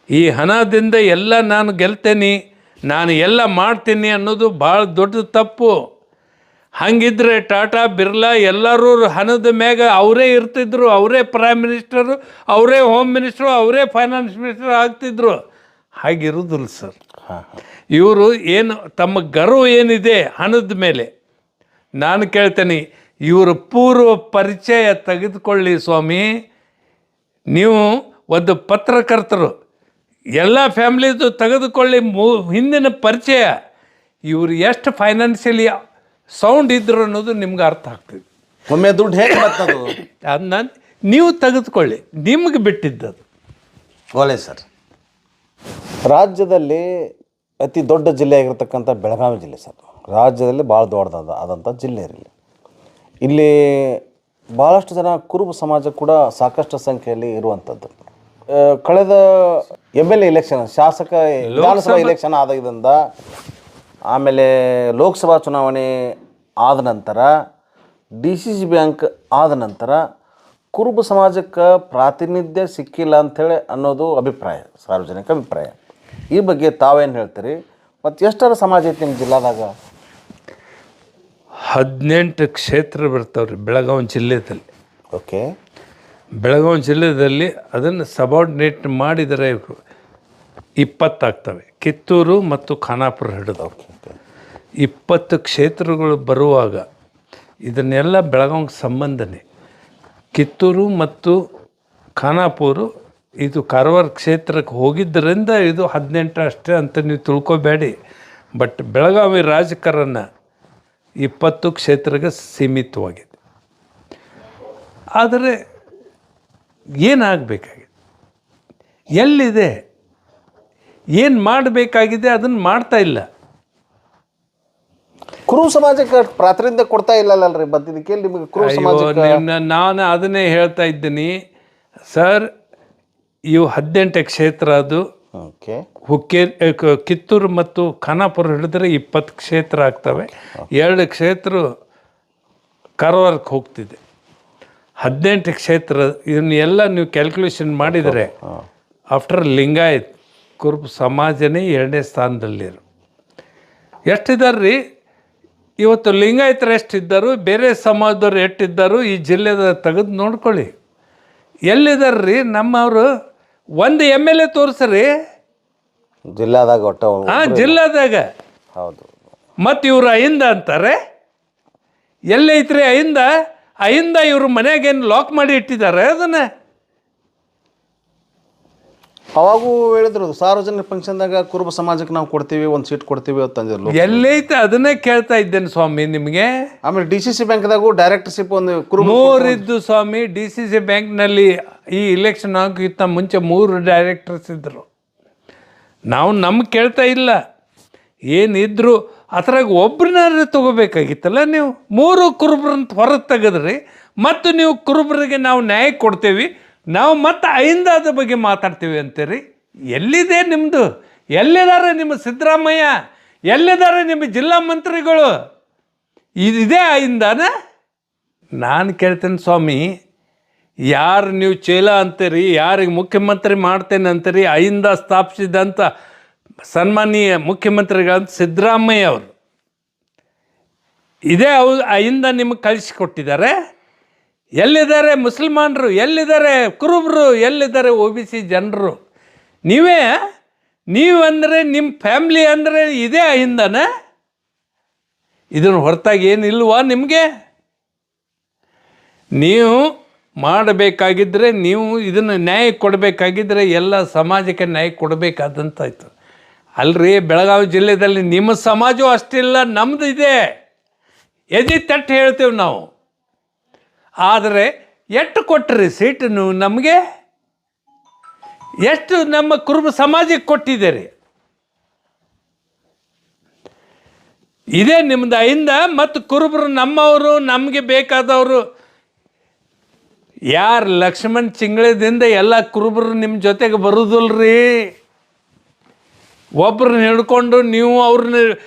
ಈ ಹಣದಿಂದ ಎಲ್ಲ ನಾನು ಗೆಲ್ತೇನೆ, ನಾನು ಎಲ್ಲ ಮಾಡ್ತೀನಿ ಅನ್ನೋದು ಭಾಳ ದೊಡ್ಡ ತಪ್ಪು. ಹಂಗಿದ್ರೆ ಟಾಟಾ ಬಿರ್ಲಾ ಎಲ್ಲರೂ ಹಣದ ಮ್ಯಾಗ ಅವರೇ ಇರ್ತಿದ್ರು, ಅವರೇ ಪ್ರೈಮ್ ಮಿನಿಸ್ಟರು, ಅವರೇ ಹೋಮ್ ಮಿನಿಸ್ಟ್ರು, ಅವರೇ ಫೈನಾನ್ಸ್ ಮಿನಿಸ್ಟರ್ ಆಗ್ತಿದ್ರು. ಹಾಗಿರೋದಿಲ್ಲ ಸರ್. ಇವರು ಏನು ತಮ್ಮ ಗರ್ವ ಏನಿದೆ ಹಣದ ಮೇಲೆ, ನಾನು ಕೇಳ್ತೇನೆ, ಇವರು ಪೂರ್ವ ಪರಿಚಯ ತೆಗೆದುಕೊಳ್ಳಿ ಸ್ವಾಮಿ. ನೀವು ಒಂದು ಪತ್ರಕರ್ತರು, ಎಲ್ಲ ಫ್ಯಾಮ್ಲಿದು ತೆಗೆದುಕೊಳ್ಳಿ ಹಿಂದಿನ ಪರಿಚಯ. ಇವರು ಎಷ್ಟು ಫೈನಾನ್ಷಿಯಲಿ ಸೌಂಡ್ ಇದ್ರು ಅನ್ನೋದು ನಿಮ್ಗೆ ಅರ್ಥ ಆಗ್ತದೆ. ಒಮ್ಮೆ ದುಡ್ಡು ಹೇಗೆ ಬರ್ತದು ಅದನ್ನ ನೀವು ತೆಗೆದುಕೊಳ್ಳಿ, ನಿಮಗೆ ಬಿಟ್ಟಿದ್ದದು. ಒಳ್ಳೆ ಸರ್. ರಾಜ್ಯದಲ್ಲಿ ಅತಿ ದೊಡ್ಡ ಜಿಲ್ಲೆ ಆಗಿರ್ತಕ್ಕಂಥ ಬೆಳಗಾವಿ ಜಿಲ್ಲೆ ಸರ್, ರಾಜ್ಯದಲ್ಲಿ ಭಾಳ ದೊಡ್ಡದಾದಂಥ ಜಿಲ್ಲೆ ಇರಲಿ. ಇಲ್ಲಿ ಭಾಳಷ್ಟು ಜನ ಕುರುಬ ಸಮಾಜ ಕೂಡ ಸಾಕಷ್ಟು ಸಂಖ್ಯೆಯಲ್ಲಿ ಇರುವಂಥದ್ದು. ಕಳೆದ MLA ಎಲೆಕ್ಷನ್, ಶಾಸಕ ವಿಧಾನಸಭಾ ಎಲೆಕ್ಷನ್ ಆದಾಗಿದ್ದರಿಂದ, ಆಮೇಲೆ ಲೋಕಸಭಾ ಚುನಾವಣೆ ಆದ ನಂತರ, DCC ಬ್ಯಾಂಕ್ ಆದ ನಂತರ ಕುರುಬ ಸಮಾಜಕ್ಕೆ ಪ್ರಾತಿನಿಧ್ಯ ಸಿಕ್ಕಿಲ್ಲ ಅಂಥೇಳಿ ಅನ್ನೋದು ಅಭಿಪ್ರಾಯ, ಸಾರ್ವಜನಿಕ ಅಭಿಪ್ರಾಯ. ಈ ಬಗ್ಗೆ ತಾವೇನು ಹೇಳ್ತೀರಿ? ಮತ್ತು ಎಷ್ಟರ ಸಮಾಜ ಐತಿ ನಿಮ್ಮ ಜಿಲ್ಲಾದಾಗ? 18 ಕ್ಷೇತ್ರ ಬರ್ತಾವ್ರಿ ಬೆಳಗಾವಿ ಜಿಲ್ಲೆಯಲ್ಲಿ. ಓಕೆ. ಬೆಳಗಾವಿ ಜಿಲ್ಲೆಯಲ್ಲಿ ಅದನ್ನು ಸಬಾರ್ಡಿನೇಟ್ ಮಾಡಿದರೆ 20 ಆಗ್ತವೆ. ಕಿತ್ತೂರು ಮತ್ತು ಖಾನಾಪುರ ಹಿಡಿದು 20 ಕ್ಷೇತ್ರಗಳು ಬರುವಾಗ ಇದನ್ನೆಲ್ಲ ಬೆಳಗಾವಿಗೆ ಸಂಬಂಧನೇ. ಕಿತ್ತೂರು ಮತ್ತು ಖಾನಾಪುರ ಇದು ಕಾರವಾರ ಕ್ಷೇತ್ರಕ್ಕೆ ಹೋಗಿದ್ದರಿಂದ ಇದು 18 ಅಷ್ಟೇ ಅಂತ ನೀವು ತಿಳ್ಕೊಬೇಡಿ. ಬಟ್ ಬೆಳಗಾವಿ ರಾಜಕಾರಣ 20 ಕ್ಷೇತ್ರಕ್ಕೆ ಸೀಮಿತವಾಗಿದೆ. ಆದರೆ ಏನಾಗಬೇಕಾಗಿದೆ, ಎಲ್ಲಿದೆ, ಏನು ಮಾಡಬೇಕಾಗಿದೆ ಅದನ್ನು ಮಾಡ್ತಾ ಇಲ್ಲ. ಕುರುಬ ಸಮಾಜಕ್ಕೆ ಪ್ರಾತಿನಿಧ್ಯ ಕೊಡ್ತಾ ಇಲ್ಲಲ್ರಿ. ಇದಕ್ಕೆ ನಿಮಗೆ ಕುರುಬ ಸಮಾಜಕ್ಕೆ ನಾನು ಅದನ್ನೇ ಹೇಳ್ತಾ ಇದ್ದೀನಿ ಸರ್. ಇವು 18 ಕ್ಷೇತ್ರ, ಅದು ಕಿತ್ತೂರು ಮತ್ತು ಖಾನಾಪುರ ಹಿಡಿದ್ರೆ 20 ಕ್ಷೇತ್ರ ಆಗ್ತವೆ. 2 ಕ್ಷೇತ್ರ ಕಾರವಾರಕ್ಕೆ ಹೋಗ್ತಿದೆ. 18 ಕ್ಷೇತ್ರ ಇವನ್ನೆಲ್ಲ ನೀವು ಕ್ಯಾಲ್ಕುಲೇಷನ್ ಮಾಡಿದರೆ ಆಫ್ಟರ್ ಲಿಂಗಾಯತ್ ಕುರುಬ ಸಮಾಜನೇ 2ನೇ ಸ್ಥಾನದಲ್ಲಿರು. ಎಷ್ಟಿದ್ದಾರೆ ರೀ ಇವತ್ತು? ಲಿಂಗಾಯತರು ಎಷ್ಟಿದ್ದರು, ಬೇರೆ ಸಮಾಜದವ್ರು ಎಷ್ಟಿದ್ದರು, ಈ ಜಿಲ್ಲೆದ ತೆಗೆದು ನೋಡ್ಕೊಳ್ಳಿ. ಎಲ್ಲಿದಾರ್ರಿ ನಮ್ಮವರು? ಒಂದು MLA ತೋರಿಸ್ರಿ ಜಿಲ್ಲಾದಾಗ ಒಟ್ಟು ಜಿಲ್ಲಾದಾಗ. ಹೌದು. ಮತ್ತು ಇವರು ಅಹಿಂದ ಅಂತಾರೆ. ಎಲ್ಲೈತ್ರಿ ಅಹಿಂದ? ಅಹಿಂದ ಇವರು ಮನೆಗೇನು ಲಾಕ್ ಮಾಡಿ ಇಟ್ಟಿದ್ದಾರೆ ಅದನ್ನು? ಅವಾಗೂ ಹೇಳಿದ್ರು ಸಾರ್ವಜನಿಕ ಫಂಕ್ಷನ್ದಾಗ ಕುರುಬ ಸಮಾಜಕ್ಕೆ ನಾವು ಕೊಡ್ತೀವಿ, ಒಂದು ಸೀಟ್ ಕೊಡ್ತೀವಿ ಅಂತಂದಿರ್ಲು. ಎಲ್ಲೈತೆ ಅದನ್ನೇ ಕೇಳ್ತಾ ಇದ್ದೇನೆ ಸ್ವಾಮಿ ನಿಮಗೆ. ಆಮೇಲೆ DCC ಬ್ಯಾಂಕ್ದಾಗೂ ಡೈರೆಕ್ಟರ್ಶಿಪ್ ಒಂದು ಕುರುಬ ಮೂರಿದ್ದು ಸ್ವಾಮಿ. DCC ಬ್ಯಾಂಕ್ನಲ್ಲಿ ಈ ಇಲೆಕ್ಷನ್ ಆಗೋಕ್ಕಿಂತ ಮುಂಚೆ 3 ಡೈರೆಕ್ಟರ್ಸ್ ಇದ್ದರು. ನಾವು ನಮ್ಗೆ ಕೇಳ್ತಾ ಇಲ್ಲ. ಏನಿದ್ರು ಅದ್ರಾಗ ಒಬ್ಬರನ್ನಾದ್ರೆ ತೊಗೋಬೇಕಾಗಿತ್ತಲ್ಲ ನೀವು. 3 ಕುರುಬ್ರಂತ ಹೊರಗೆ ತೆಗೆದ್ರಿ. ಮತ್ತು ನೀವು ಕುರುಬರಿಗೆ ನಾವು ನ್ಯಾಯ ಕೊಡ್ತೇವೆ, ನಾವು ಮತ್ತೆ ಅಹಿಂದದ ಬಗ್ಗೆ ಮಾತಾಡ್ತೀವಿ ಅಂತೀರಿ. ಎಲ್ಲಿದೆ ನಿಮ್ಮದು? ಎಲ್ಲಿದ್ದಾರೆ ನಿಮ್ಮ ಸಿದ್ದರಾಮಯ್ಯ? ಎಲ್ಲಿದ್ದಾರೆ ನಿಮ್ಮ ಜಿಲ್ಲಾ ಮಂತ್ರಿಗಳು? ಇದೇ ಅಹಿಂದನ? ನಾನು ಕೇಳ್ತೇನೆ ಸ್ವಾಮಿ, ಯಾರು ನೀವು ಚೇಲ ಅಂತೀರಿ, ಯಾರಿಗೆ ಮುಖ್ಯಮಂತ್ರಿ ಮಾಡ್ತೇನೆ ಅಂತೀರಿ, ಅಹಿಂದ ಸ್ಥಾಪಿಸಿದಂಥ ಸನ್ಮಾನೀಯ ಮುಖ್ಯಮಂತ್ರಿಗಳಂತ ಸಿದ್ದರಾಮಯ್ಯ ಅವರು. ಇದೇ ಅಹಿಂದ ನಿಮಗೆ ಕಳಿಸಿಕೊಟ್ಟಿದ್ದಾರೆ. ಎಲ್ಲಿದ್ದಾರೆ ಮುಸಲ್ಮಾನರು? ಎಲ್ಲಿದ್ದಾರೆ ಕುರುಬರು? ಎಲ್ಲಿದ್ದಾರೆ OBC ಜನರು? ನೀವು ಅಂದರೆ ನಿಮ್ಮ ಫ್ಯಾಮ್ಲಿ ಅಂದರೆ ಇದೇ ಅಹಿಂದನ? ಇದನ್ನು ಹೊರತಾಗಿ ಏನಿಲ್ವಾ ನಿಮಗೆ? ನೀವು ಮಾಡಬೇಕಾಗಿದ್ದರೆ, ನೀವು ಇದನ್ನು ನ್ಯಾಯ ಕೊಡಬೇಕಾಗಿದ್ದರೆ ಎಲ್ಲ ಸಮಾಜಕ್ಕೆ ನ್ಯಾಯ ಕೊಡಬೇಕಾದಂತಾಯ್ತು. ಅಲ್ರಿ, ಬೆಳಗಾವಿ ಜಿಲ್ಲೆಯಲ್ಲಿ ನಿಮ್ಮ ಸಮಾಜವೂ ಅಷ್ಟಿಲ್ಲ, ನಮ್ಮದು ಇದೆ. ಎದೆ ತಟ್ಟು ಹೇಳ್ತೇವೆ ನಾವು. ಆದರೆ ಎಷ್ಟು ಕೊಟ್ಟರಿ ಸೀಟು ನೀವು ನಮಗೆ? ಎಷ್ಟು ನಮ್ಮ ಕುರುಬ ಸಮಾಜಕ್ಕೆ ಕೊಟ್ಟಿದ್ದೀರಿ? ಇದೇ ನಿಮ್ಮದು ಅಹಿಂದ. ಮತ್ತು ಕುರುಬರು ನಮ್ಮವರು, ನಮಗೆ ಬೇಕಾದವರು. ಯಾರು ಲಕ್ಷ್ಮಣ್ ಚಿಂಗಳದಿಂದ ಎಲ್ಲ ಕುರುಬರು ನಿಮ್ಮ ಜೊತೆಗೆ ಬರುವುದಿಲ್ರಿ. ಒಬ್ಬರನ್ನ ಹಿಡ್ಕೊಂಡು ನೀವು ಅವ್ರನ್ನ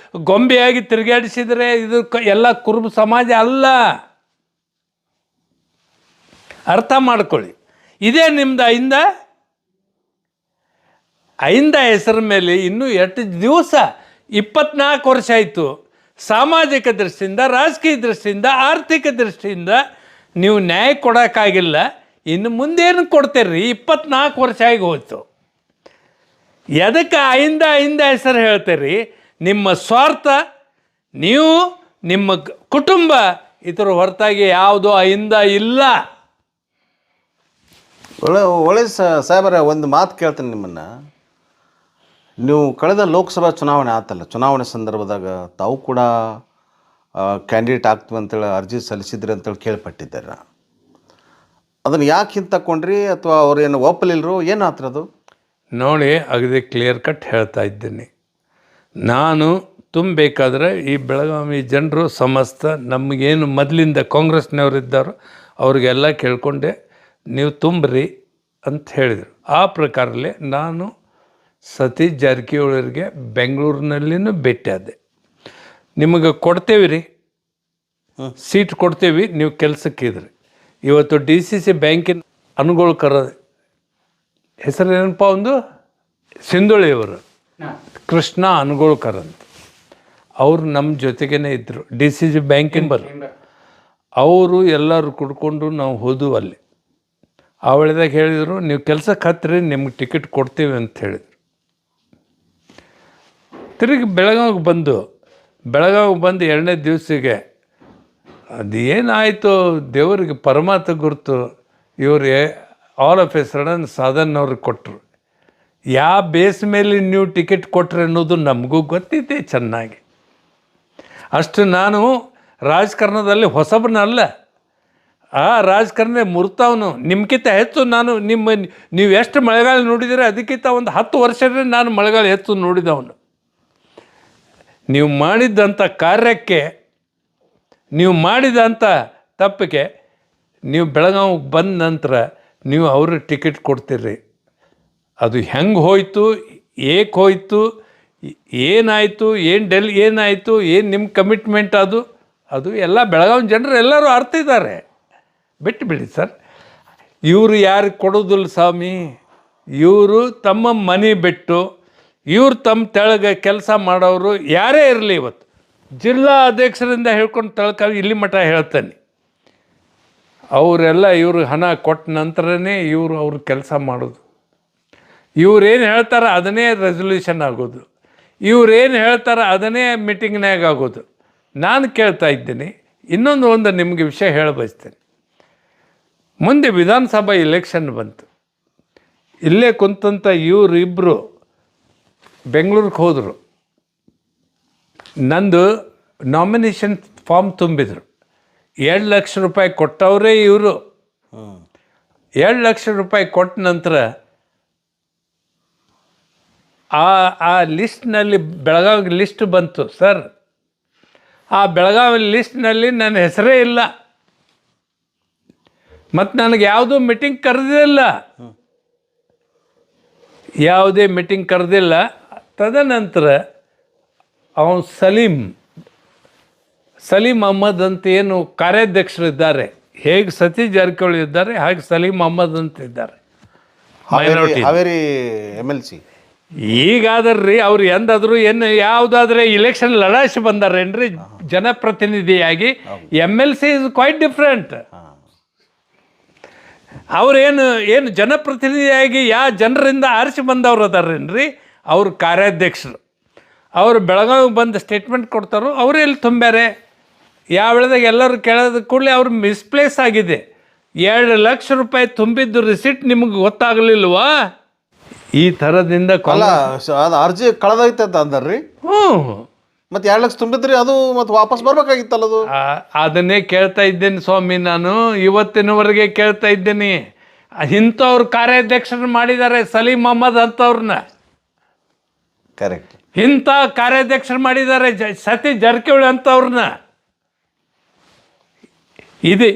ಗೊಂಬೆಯಾಗಿ ತಿರುಗಾಡಿಸಿದರೆ ಇದು ಎಲ್ಲ ಕುರುಬ ಸಮಾಜ ಅಲ್ಲ. ಅರ್ಥ ಮಾಡ್ಕೊಳ್ಳಿ. ಇದೇ ನಿಮ್ಮದು ಅಹಿಂದ. ಅಹಿಂದ ಹೆಸರ ಮೇಲೆ ಇನ್ನೂ ಎಷ್ಟು ದಿವಸ? 24 ವರ್ಷ ಆಯಿತು. ಸಾಮಾಜಿಕ ದೃಷ್ಟಿಯಿಂದ, ರಾಜಕೀಯ ದೃಷ್ಟಿಯಿಂದ, ಆರ್ಥಿಕ ದೃಷ್ಟಿಯಿಂದ ನೀವು ನ್ಯಾಯ ಕೊಡೋಕ್ಕಾಗಿಲ್ಲ. ಇನ್ನು ಮುಂದೇನು ಕೊಡ್ತೀರಿ? 24 ವರ್ಷ ಆಗಿ ಹೋಯ್ತು. ಎದಕ್ಕೆ ಅಹಿಂದ ಹೆಸರು ಹೇಳ್ತೀರಿ? ನಿಮ್ಮ ಸ್ವಾರ್ಥ, ನೀವು, ನಿಮ್ಮ ಕುಟುಂಬ, ಇದರ ಹೊರತಾಗಿ ಯಾವುದೋ ಅಹಿಂದ ಇಲ್ಲ. ಒಳ್ಳೆ ಸಾಹೇಬರ ಒಂದು ಮಾತು ಕೇಳ್ತೀನಿ ನಿಮ್ಮನ್ನು. ನೀವು ಕಳೆದ ಲೋಕಸಭಾ ಚುನಾವಣೆ ಆತಲ್ಲ, ಚುನಾವಣೆ ಸಂದರ್ಭದಾಗ ತಾವು ಕೂಡ ಕ್ಯಾಂಡಿಡೇಟ್ ಆಗ್ತೀವಿ ಅಂತೇಳಿ ಅರ್ಜಿ ಸಲ್ಲಿಸಿದ್ರಿ ಅಂತೇಳಿ ಕೇಳ್ಪಟ್ಟಿದ್ದಾರೆ. ಅದನ್ನು ಯಾಕೆ ಹಿಂತಕೊಂಡ್ರಿ? ಅಥವಾ ಅವ್ರೇನು ಒಪ್ಪಲಿಲ್ಲರು? ಏನು ಆತ್ರದು? ನೋಡಿ, ಅಗದಿ ಕ್ಲಿಯರ್ ಕಟ್ ಹೇಳ್ತಾ ಇದ್ದೀನಿ. ನಾನು ತುಂಬಬೇಕಾದ್ರೆ ಈ ಬೆಳಗಾವಿ ಜನರು ಸಮಸ್ತ ನಮಗೇನು ಮೊದಲಿಂದ ಕಾಂಗ್ರೆಸ್ನವರಿದ್ದಾರೋ ಅವ್ರಿಗೆಲ್ಲ ಕೇಳ್ಕೊಂಡೆ, ನೀವು ತುಂಬ್ರಿ ಅಂತ ಹೇಳಿದರು. ಆ ಪ್ರಕಾರಲ್ಲೇ ನಾನು ಸತೀಶ್ ಜಾರಕಿಹೊಳಿಯವರಿಗೆ ಬೆಂಗಳೂರಿನಲ್ಲಿನೂ ಭೇಟಿಯಾದೆ. ನಿಮಗೆ ಕೊಡ್ತೇವೆ ರೀ, ಸೀಟ್ ಕೊಡ್ತೇವೆ, ನೀವು ಕೆಲಸಕ್ಕಿದ್ರಿ. ಇವತ್ತು DCC ಬ್ಯಾಂಕಿನ ಅನುಗೋಳ್ಕರ ಹೆಸರೇನಪ್ಪ, ಒಂದು ಸಿಂಧುಳಿಯವರು, ಕೃಷ್ಣ ಅನುಗೋಳ್ಕರ್ ಅಂತ. ಅವರು ನಮ್ಮ ಜೊತೆಗೇ ಇದ್ದರು, DCC ಬ್ಯಾಂಕಿನ ಅವರು ಎಲ್ಲರೂ ಕುಡ್ಕೊಂಡು ನಾವು ಹೋದ್ವು ಅಲ್ಲಿ. ಅವಳಿದಾಗ ಹೇಳಿದರು, ನೀವು ಕೆಲಸಕ್ಕೆ ಹತ್ತಿರಿ, ನಿಮ್ಗೆ ಟಿಕೆಟ್ ಕೊಡ್ತೀವಿ ಅಂತ ಹೇಳಿದರು. ತಿರುಗಿ ಬೆಳಗಾವಿಗೆ ಬಂದು 2ನೇ ದಿವಸಿಗೆ ಅದೇನಾಯಿತು ದೇವರಿಗೆ ಪರಮಾತ್ಮ ಗುರುತು, ಇವ್ರಿಗೆ ಆಲ್ ಆಫ್ ಎ ಸಡನ್ ಸಾಧನವ್ರಿಗೆ ಕೊಟ್ಟರು. ಯಾವ ಬೇಸ್ ಮೇಲೆ ನೀವು ಟಿಕೆಟ್ ಕೊಟ್ರಿ ಅನ್ನೋದು ನಮಗೂ ಗೊತ್ತಿದೆ ಚೆನ್ನಾಗಿ. ಅಷ್ಟು ನಾನು ರಾಜಕಾರಣದಲ್ಲಿ ಹೊಸಬನಲ್ಲ. ಆ ರಾಜಕಾರಣ ಮುರ್ತಾವನು. ನಿಮ್ಗಿಂತ ಹೆಚ್ಚು ನಾನು ನೀವು ಎಷ್ಟು ಮಳೆಗಾಲ ನೋಡಿದರೆ ಅದಕ್ಕಿಂತ ಒಂದು 10 ವರ್ಷವೇ ನಾನು ಮಳೆಗಾಲ ಹೆಚ್ಚು ನೋಡಿದವನು. ನೀವು ಮಾಡಿದಂಥ ಕಾರ್ಯಕ್ಕೆ, ನೀವು ಮಾಡಿದಂಥ ತಪ್ಪಿಗೆ ನೀವು ಬೆಳಗಾವಿಗೆ ಬಂದ ನಂತರ ನೀವು ಅವ್ರಿಗೆ ಟಿಕೆಟ್ ಕೊಡ್ತೀರಿ. ಅದು ಹೆಂಗೆ ಹೋಯ್ತು, ಏಕೆ ಹೋಯ್ತು, ಏನಾಯಿತು, ಏನಾಯಿತು, ಏನು ನಿಮ್ಮ ಕಮಿಟ್ಮೆಂಟ್, ಅದು ಎಲ್ಲ ಬೆಳಗಾವಿ ಜನರು ಎಲ್ಲರೂ ಅರ್ತಿದ್ದಾರೆ. ಬಿಟ್ಟು ಬಿಡಿ ಸರ್. ಇವರು ಯಾರಿಗೆ ಕೊಡೋದಿಲ್ಲ ಸ್ವಾಮಿ. ಇವರು ತಮ್ಮ ಮನೆ ಬಿಟ್ಟು, ಇವ್ರು ತಮ್ಮ ತೆಳಗೆ ಕೆಲಸ ಮಾಡೋರು ಯಾರೇ ಇರಲಿ, ಇವತ್ತು ಜಿಲ್ಲಾ ಅಧ್ಯಕ್ಷರಿಂದ ಹೇಳ್ಕೊಂಡು ಇಲ್ಲಿ ಮಟ್ಟ ಹೇಳ್ತಾನೆ, ಅವರೆಲ್ಲ ಇವ್ರಿಗೆ ಹಣ ಕೊಟ್ಟ ನಂತರನೇ ಇವರು ಅವ್ರ ಕೆಲಸ ಮಾಡೋದು. ಇವ್ರೇನು ಹೇಳ್ತಾರೆ ಅದನ್ನೇ ರೆಸೊಲ್ಯೂಷನ್ ಆಗೋದು, ಇವ್ರೇನು ಹೇಳ್ತಾರೆ ಅದನ್ನೇ ಮೀಟಿಂಗ್ನಾಗ ಆಗೋದು. ನಾನು ಕೇಳ್ತಾ ಇದ್ದೀನಿ, ಒಂದು ನಿಮಗೆ ವಿಷಯ ಹೇಳ ಬಯಸ್ತೇನೆ. ಮುಂದೆ ವಿಧಾನಸಭಾ ಎಲೆಕ್ಷನ್ ಬಂತು. ಇಲ್ಲೇ ಕುಂತಂಥ ಇವರಿಬ್ಬರು ಬೆಂಗಳೂರಿಗೆ ಹೋದರು. ನಂದು ನಾಮಿನೇಷನ್ ಫಾರ್ಮ್ ತುಂಬಿದರು. 2 ಲಕ್ಷ ರೂಪಾಯಿ ಕೊಟ್ಟವರೇ ಇವರು. 2 ಲಕ್ಷ ರೂಪಾಯಿ ಕೊಟ್ಟ ನಂತರ ಆ ಲಿಸ್ಟ್ನಲ್ಲಿ ಬೆಳಗಾವಿ ಲಿಸ್ಟ್ ಬಂತು ಸರ್. ಆ ಬೆಳಗಾವಿ ಲಿಸ್ಟ್ನಲ್ಲಿ ನನ್ನ ಹೆಸರೇ ಇಲ್ಲ, ಮತ್ತು ನನಗೆ ಯಾವುದೂ ಮೀಟಿಂಗ್ ಕರೆದಿಲ್ಲ, ಯಾವುದೇ ಮೀಟಿಂಗ್ ಕರೆದಿಲ್ಲ. ತದನಂತರ ಅವನು ಸಲೀಂ ಅಹ್ಮದ್ ಅಂತ ಏನು ಕಾರ್ಯಾಧ್ಯಕ್ಷರಿದ್ದಾರೆ, ಹೇಗೆ ಸತೀಶ್ ಜಾರಕಿಹೊಳಿ ಇದ್ದಾರೆ ಹಾಗೆ ಸಲೀಂ ಅಹ್ಮದ್ ಅಂತ ಇದ್ದಾರೆ, ಹಾವೇರಿ MLC. ಈಗಾದ್ರಿ ಅವ್ರು ಎಂದಾದ್ರು ಏನು ಯಾವುದಾದ್ರೆ ಇಲೆಕ್ಷನ್ ಲಡಾಯಿಸಿ ಬಂದಾರೇನ್ರಿ ಜನಪ್ರತಿನಿಧಿಯಾಗಿ? MLC is quite different. ಏನು ಜನಪ್ರತಿನಿಧಿಯಾಗಿ ಯಾವ ಜನರಿಂದ ಆರಿಸಿ ಬಂದವ್ರು ಅದಾರೇನ್ರಿ? ಅವ್ರ ಕಾರ್ಯಾಧ್ಯಕ್ಷರು ಅವರು ಬೆಳಗಾವಿಗೆ ಬಂದು ಸ್ಟೇಟ್ಮೆಂಟ್ ಕೊಡ್ತಾರೋ ಅವರು ಎಲ್ಲಿ ತುಂಬ್ಯಾರೆ? ಯಾವ ವೇಳೆದಾಗ ಎಲ್ಲರೂ ಕೇಳೋದ ಕೂಡಲೇ ಅವ್ರು ಮಿಸ್ಪ್ಲೇಸ್ ಆಗಿದೆ. 2 ಲಕ್ಷ ರೂಪಾಯಿ ತುಂಬಿದ್ದು ರಿಸಿಟ್ ನಿಮಗೆ ಗೊತ್ತಾಗಲಿಲ್ವಾ? ಈ ಥರದಿಂದ ಅಲ್ಲ, ಅದು ಅರ್ಜಿ ಕಳೆದೈತೆ ಅಂತ ಅಂದಾರ್ರಿ. ಮತ್ತೆ 2 ಲಕ್ಷ ತುಂಬಿದ್ರಿ, ಅದು ಮತ್ತೆ ವಾಪಸ್ ಬರ್ಬೇಕಾಗಿತ್ತಲ್ಲ ಅದು. ಅದನ್ನೇ ಕೇಳ್ತಾ ಇದ್ದೇನೆ ಸ್ವಾಮಿ, ನಾನು ಇವತ್ತಿನವರೆಗೆ ಕೇಳ್ತಾ ಇದ್ದೇನೆ. ಇಂಥವ್ರು ಕಾರ್ಯಾಧ್ಯಕ್ಷರು ಮಾಡಿದ್ದಾರೆ, ಸಲೀಂ ಅಹ್ಮದ್ ಅಂತವ್ರನ್ನ. ಕರೆಕ್ಟ್. ಇಂಥ ಕಾರ್ಯಾಧ್ಯಕ್ಷರು ಮಾಡಿದ್ದಾರೆ ಸತೀಶ್ ಜಾರಕಿಹೊಳಿ ಅಂತವ್ರನ್ನ.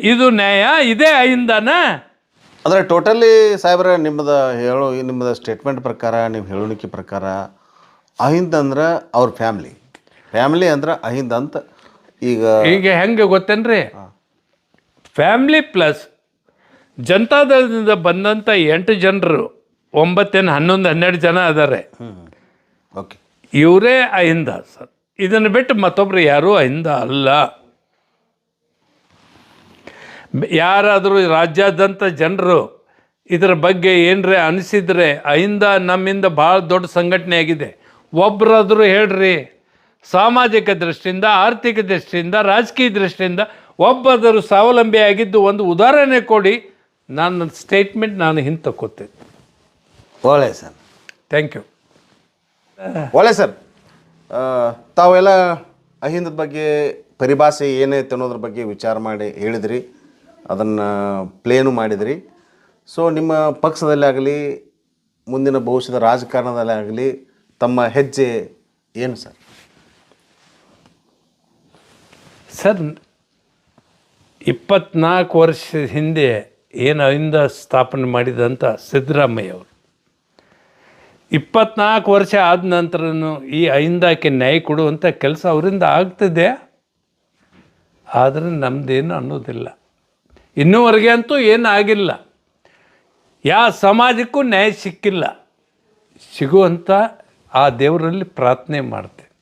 ಇದು ನ್ಯಾಯ? ಇದೇ ಅಹಿಂದನ? ಅಂದರೆ ಟೋಟಲಿ ಸಾಹೇಬ್ರೆ, ನಿಮ್ಮದು ಸ್ಟೇಟ್ಮೆಂಟ್ ಪ್ರಕಾರ, ನೀವು ಹೇಳೋಣಿಕೆ ಪ್ರಕಾರ ಅಹಿಂದ ಅಂದ್ರೆ ಅವ್ರ ಫ್ಯಾಮಿಲಿ ಅಂದ್ರೆ ಅಹಿಂದ ಅಂತ. ಈಗ ಹೆಂಗೆ ಗೊತ್ತೇನ್ರಿ? ಫ್ಯಾಮಿಲಿ ಪ್ಲಸ್ ಜನತಾದಳದಿಂದ ಬಂದಂಥ 8 ಜನರು, 9, 11, 12 ಜನ ಅದಾರೆ. ಓಕೆ, ಇವರೇ ಅಹಿಂದ ಸರ್. ಇದನ್ನು ಬಿಟ್ಟು ಮತ್ತೊಬ್ರು ಯಾರೂ ಅಹಿಂದ ಅಲ್ಲ. ಯಾರಾದರೂ ರಾಜ್ಯಾದ್ಯಂತ ಜನರು ಇದರ ಬಗ್ಗೆ ಏನರೇ ಅನಿಸಿದರೆ, ಅಹಿಂದ ನಮ್ಮಿಂದ ಭಾಳ ದೊಡ್ಡ ಸಂಘಟನೆ ಆಗಿದೆ, ಒಬ್ಬರಾದರೂ ಹೇಳ್ರಿ. ಸಾಮಾಜಿಕ ದೃಷ್ಟಿಯಿಂದ, ಆರ್ಥಿಕ ದೃಷ್ಟಿಯಿಂದ, ರಾಜಕೀಯ ದೃಷ್ಟಿಯಿಂದ ಒಬ್ಬರಾದರೂ ಸ್ವಾವಲಂಬಿ ಆಗಿದ್ದು ಒಂದು ಉದಾಹರಣೆ ಕೊಡಿ. ನನ್ನ ಸ್ಟೇಟ್ಮೆಂಟ್ ನಾನು ಹಿಂತಕ್ಕೋತೇನೆ. ಒಳ್ಳೆ ಸರ್, ಥ್ಯಾಂಕ್ ಯು. ಒಳ್ಳೆ ಸರ್, ತಾವೆಲ್ಲ ಅಹಿಂದದ ಬಗ್ಗೆ ಪರಿಭಾಷೆ ಏನೈತೆ ಅನ್ನೋದ್ರ ಬಗ್ಗೆ ವಿಚಾರ ಮಾಡಿ ಹೇಳಿದ್ರಿ, ಅದನ್ನು ಪ್ಲೇನು ಮಾಡಿದ್ರಿ. ಸೊ ನಿಮ್ಮ ಪಕ್ಷದಲ್ಲೇ ಆಗಲಿ, ಮುಂದಿನ ಭವಿಷ್ಯದ ರಾಜಕಾರಣದಲ್ಲೇ ಆಗಲಿ ತಮ್ಮ ಹೆಜ್ಜೆ ಏನು ಸರ್? ಸರ್, 24 ವರ್ಷದ ಹಿಂದೆ ಏನು ಅಹಿಂದ ಸ್ಥಾಪನೆ ಮಾಡಿದಂಥ ಸಿದ್ದರಾಮಯ್ಯ ಅವರು 24 ವರ್ಷ ಆದ ನಂತರನೂ ಈ ಅಹಿಂದಕ್ಕೆ ನ್ಯಾಯ ಕೊಡುವಂಥ ಕೆಲಸ ಅವರಿಂದ ಆಗ್ತಿದೆ. ಆದರೆ ನಮ್ಮದೇನು ಅನ್ನೋದಿಲ್ಲ, ಇನ್ನೂವರೆಗೆ ಅಂತೂ ಏನು ಆಗಿಲ್ಲ. ಯಾವ ಸಮಾಜಕ್ಕೂ ನ್ಯಾಯ ಸಿಕ್ಕಿಲ್ಲ. ಸಿಗುವಂಥ ಆ ದೇವರಲ್ಲಿ ಪ್ರಾರ್ಥನೆ ಮಾಡ್ತೇನೆ.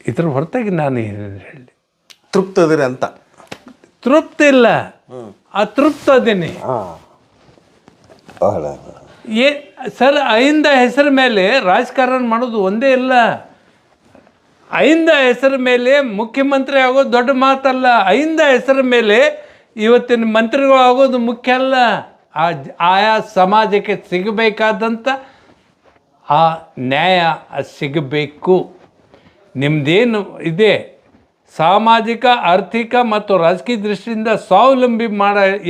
ಇದರ ಹೊರತಾಗಿ ನಾನು ಏನೇನು ಹೇಳಿ ತೃಪ್ತದಿರಿ ಅಂತ? ತೃಪ್ತಿ ಇಲ್ಲ, ಅತೃಪ್ತ ಅದೀನಿ. ಸರ್, ಅಹಿಂದ ಹೆಸರ ಮೇಲೆ ರಾಜಕಾರಣ ಮಾಡೋದು ಒಂದೇ ಇಲ್ಲ. ಅಹಿಂದ ಹೆಸರ ಮೇಲೆ ಮುಖ್ಯಮಂತ್ರಿ ಆಗೋದು ದೊಡ್ಡ ಮಾತಲ್ಲ. ಅಹಿಂದ ಹೆಸರ ಮೇಲೆ ಇವತ್ತಿನ ಮಂತ್ರಿಗಳು ಆಗೋದು ಮುಖ್ಯ ಅಲ್ಲ. ಆಯಾ ಸಮಾಜಕ್ಕೆ ಸಿಗಬೇಕಾದಂಥ ಆ ನ್ಯಾಯ ಸಿಗಬೇಕು. ನಿಮ್ಮದೇನು ಇದೆ ಸಾಮಾಜಿಕ, ಆರ್ಥಿಕ ಮತ್ತು ರಾಜಕೀಯ ದೃಷ್ಟಿಯಿಂದ ಸ್ವಾವಲಂಬಿ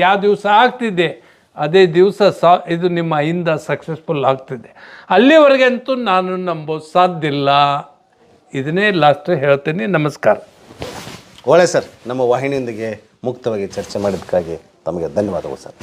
ಯಾವ ದಿವಸ ಆಗ್ತಿದೆ ಅದೇ ದಿವಸ ಇದು ನಿಮ್ಮ ಅಹಿಂದ ಸಕ್ಸಸ್ಫುಲ್ ಆಗ್ತಿದೆ. ಅಲ್ಲಿವರೆಗೆ ಅಂತೂ ನಾನು ನಂಬೋದು ಸಾಧ್ಯ ಇಲ್ಲ. ಇದನ್ನೇ ಲಾಸ್ಟ್ ಹೇಳ್ತೀನಿ. ನಮಸ್ಕಾರ. ಒಳ್ಳೆ ಸರ್, ನಮ್ಮ ವಾಹಿನಿಯೊಂದಿಗೆ ಮುಕ್ತವಾಗಿ ಚರ್ಚೆ ಮಾಡಿದ್ದಕ್ಕಾಗಿ ತಮಗೆ ಧನ್ಯವಾದಗಳು ಸರ್.